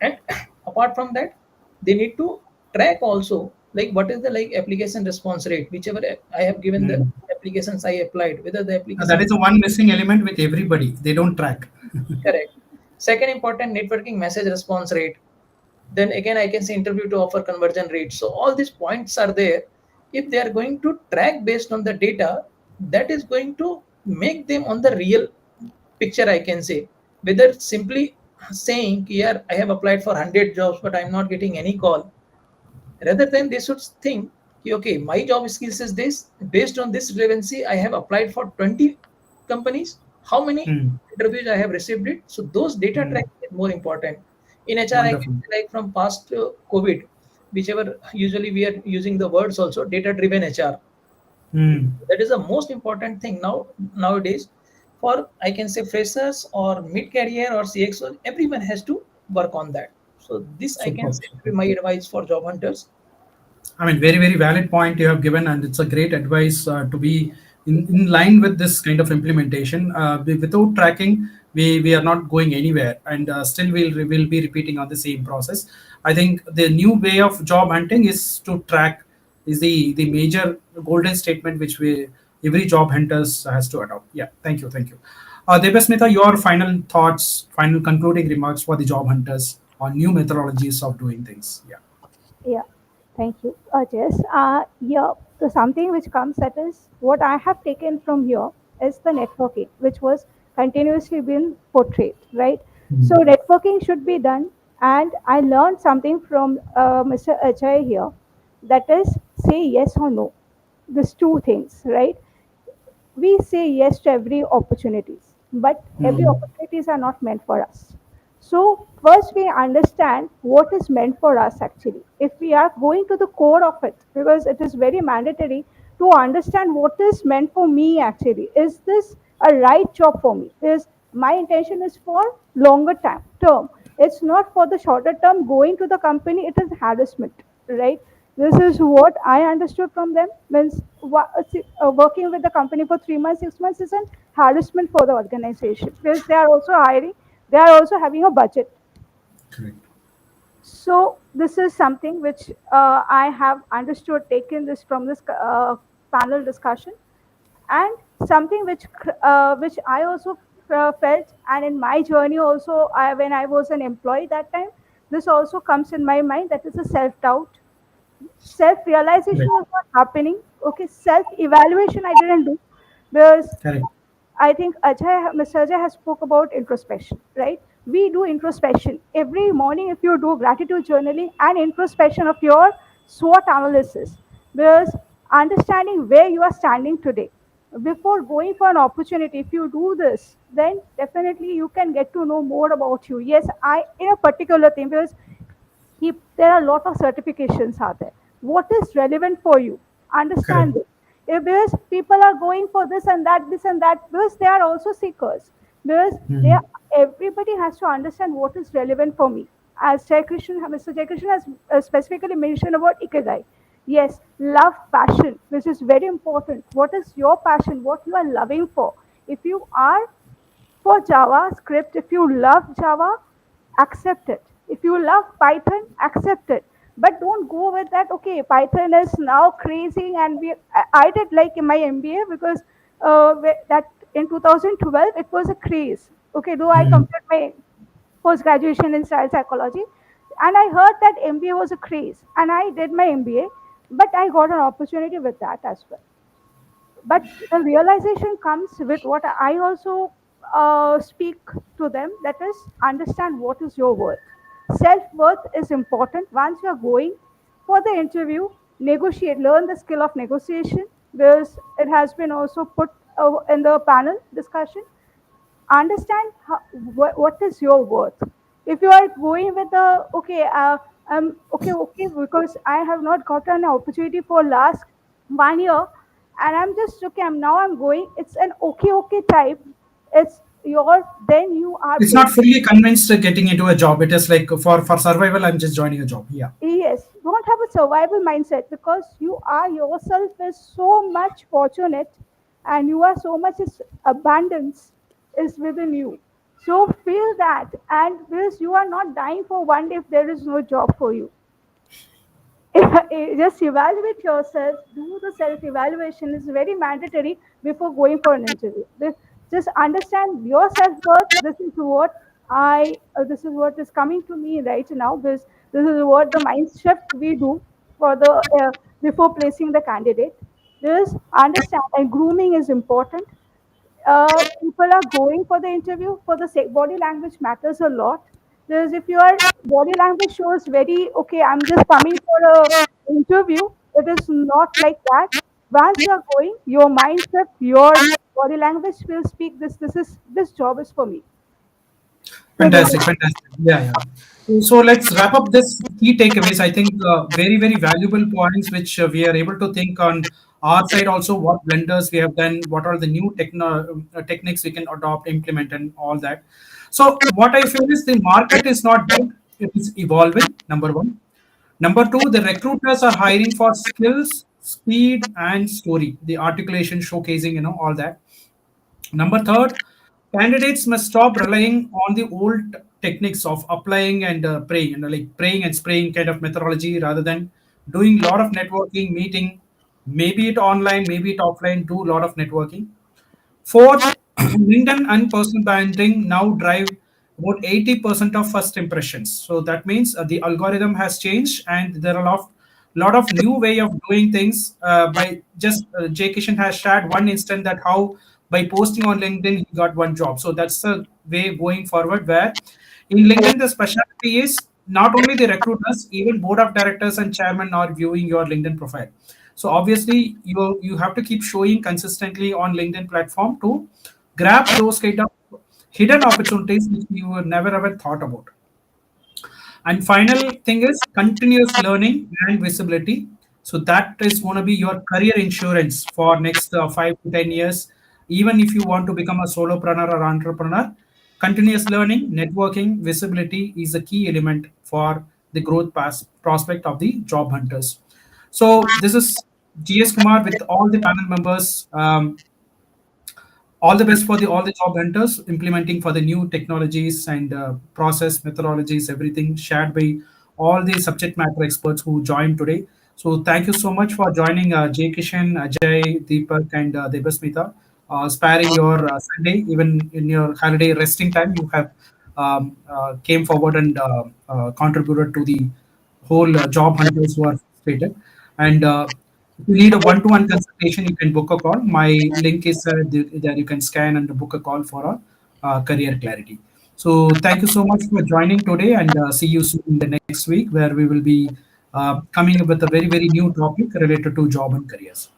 And apart from that, they need to track also like what is the like application response rate, whichever I have given the Hmm. applications I applied, whether the That application is the one missing element with everybody. They don't track. correct. Second important, networking message response rate. Then again, I can say interview to offer conversion rate. So all these points are there. If they are going to track based on the data, that is going to make them on the real picture, I can say. Whether simply saying, yeah, I have applied for 100 jobs, but I'm not getting any call. Rather than they should think, okay, my job skills is this. Based on this relevancy, I have applied for 20 companies. How many Hmm. interviews I have received it? So those data Hmm. tracking is more important. In HR, I can Wonderful. say like from past COVID, whichever usually we are using the words also data driven HR. Hmm. That is the most important thing nowadays for I can say freshers or mid career or CXO. Everyone has to work on that. So this I can Superb. say will Superb. be my advice for job hunters. I mean, very, very valid point you have given, and it's a great advice to be in line with this kind of implementation. Without tracking, we are not going anywhere, and still we'll be repeating on the same process. I think the new way of job hunting is to track is the major golden statement which we every job hunters has to adopt. Yeah, thank you, thank you. Debasmita, your final thoughts, final concluding remarks for the job hunters on new methodologies of doing things. Yeah. Yeah, thank you, Jess. Yeah, so something which comes that is what I have taken from here is the networking, which was continuously been portrayed, right? So Hmm. networking should be done, and I learned something from Mr. Ajay here, that is say yes or no. These two things, right? We say yes to every opportunities, but every Hmm. opportunities are not meant for us. So first we understand what is meant for us actually, if we are going to the core of it, because it is very mandatory to understand what is meant for me actually. Is this a right job for me? Is my intention is for longer time term, it's not for the shorter term. Going to the company, it is harassment, right? This is what I understood from them. Means working with the company for 3 months, 6 months is an harassment for the organization, because they are also hiring, they are also having a budget. Correct. So this is something which I have understood, taken this from this panel discussion, and something which I also felt, and in my journey also, when I was an employee that time, this also comes in my mind. That is a self doubt. Self realization Correct. was not happening. Okay, self evaluation I didn't do, because Correct. I think Mr. Ajay has spoke about introspection, right? We do introspection every morning. If you do gratitude journaling and introspection of your SWOT analysis, because understanding where you are standing today before going for an opportunity, if you do this, then definitely you can get to know more about you. Yes, I in a particular thing, because there are a lot of certifications out there. What is relevant for you? Correct. Understand this. If because people are going for this and that, because they are also seekers. Because they are, Hmm. everybody has to understand what is relevant for me. As Mr. Jai Krishna has specifically mentioned about ikigai. Yes, love, passion, which is very important. What is your passion? What you are loving for? If you are for JavaScript, if you love Java, accept it. If you love Python, accept it. But don't go with that. Okay, Python is now crazy, and I did like in my MBA, because that in 2012 it was a craze. Okay, though I Hmm. completed my post graduation in child psychology, and I heard that MBA was a craze, and I did my MBA, but I got an opportunity with that as well. But the realization comes with what I also speak to them, that is understand what is your worth. Self worth is important. Once you are going for the interview, negotiate, learn the skill of negotiation, because it has been also put in the panel discussion. Understand what is your worth. If you are going with the okay, okay, because I have not gotten an opportunity for last 1 year, and I'm just okay, I'm going, it's an okay type, it's your, then you are It's paid. not fully convinced getting into a job. It is like for survival. I'm just joining a job. Yeah. Yes, don't have a survival mindset, because you are yourself is so much fortunate, and you are so much is abundance is within you. So feel that, and because you are not dying for one day if there is no job for you. Just evaluate yourself, do the self evaluation is very mandatory before going for an interview. Just understand your self worth. This is what I this is what is coming to me right now. This is what the mind shift we do for the before placing the candidate. This understand and grooming is important. People are going for the interview for the body language matters a lot. Because if your body language shows very okay, I'm just coming for a interview, it is not like that. Once you are going, your mindset, your body language will speak this job is for me. So this Fantastic, fantastic. Yeah, yeah. So let's wrap up this key takeaways. I think very, very valuable points which we are able to think on our side also, what blenders we have done, what are the new techniques we can adopt, implement, and all that. So what I feel is the market is not dead; it is evolving. Number one. Number two, the recruiters are hiring for skills, speed, and story. The articulation, showcasing, all that. Number third, candidates must stop relying on the old techniques of applying and praying, like praying and spraying kind of methodology, rather than doing a lot of networking, meeting, maybe it online, maybe it offline, do a lot of networking. Fourth, LinkedIn and personal branding now drive about 80% of first impressions. So that means the algorithm has changed, and there are a lot of new way of doing things. By just Jay Kishan has shared one instant that how by posting on LinkedIn he got one job. So that's the way going forward. Where in LinkedIn the specialty is not only the recruiters, even board of directors and chairman are viewing your LinkedIn profile. So obviously you have to keep showing consistently on LinkedIn platform to grab those kind of hidden opportunities which you were never ever thought about. And final thing is continuous learning and visibility. So that is going to be your career insurance for next 5 to 10 years. Even if you want to become a solopreneur or entrepreneur, continuous learning, networking, visibility is a key element for the growth prospect of the job hunters. So this is GS Kumar with all the panel members. All the best for the all the job hunters implementing for the new technologies and process methodologies, everything shared by all the subject matter experts who joined today. So thank you so much for joining Jay Kishan, Ajay, Deepak, and Debasmita, sparing your Sunday, even in your holiday resting time. You have came forward and contributed to the whole job hunters who are frustrated. And if you need a one-to-one consultation, you can book a call. My link is there. You can scan and book a call for a career clarity. So thank you so much for joining today, and see you soon in the next week, where we will be coming up with a very, very new topic related to job and careers.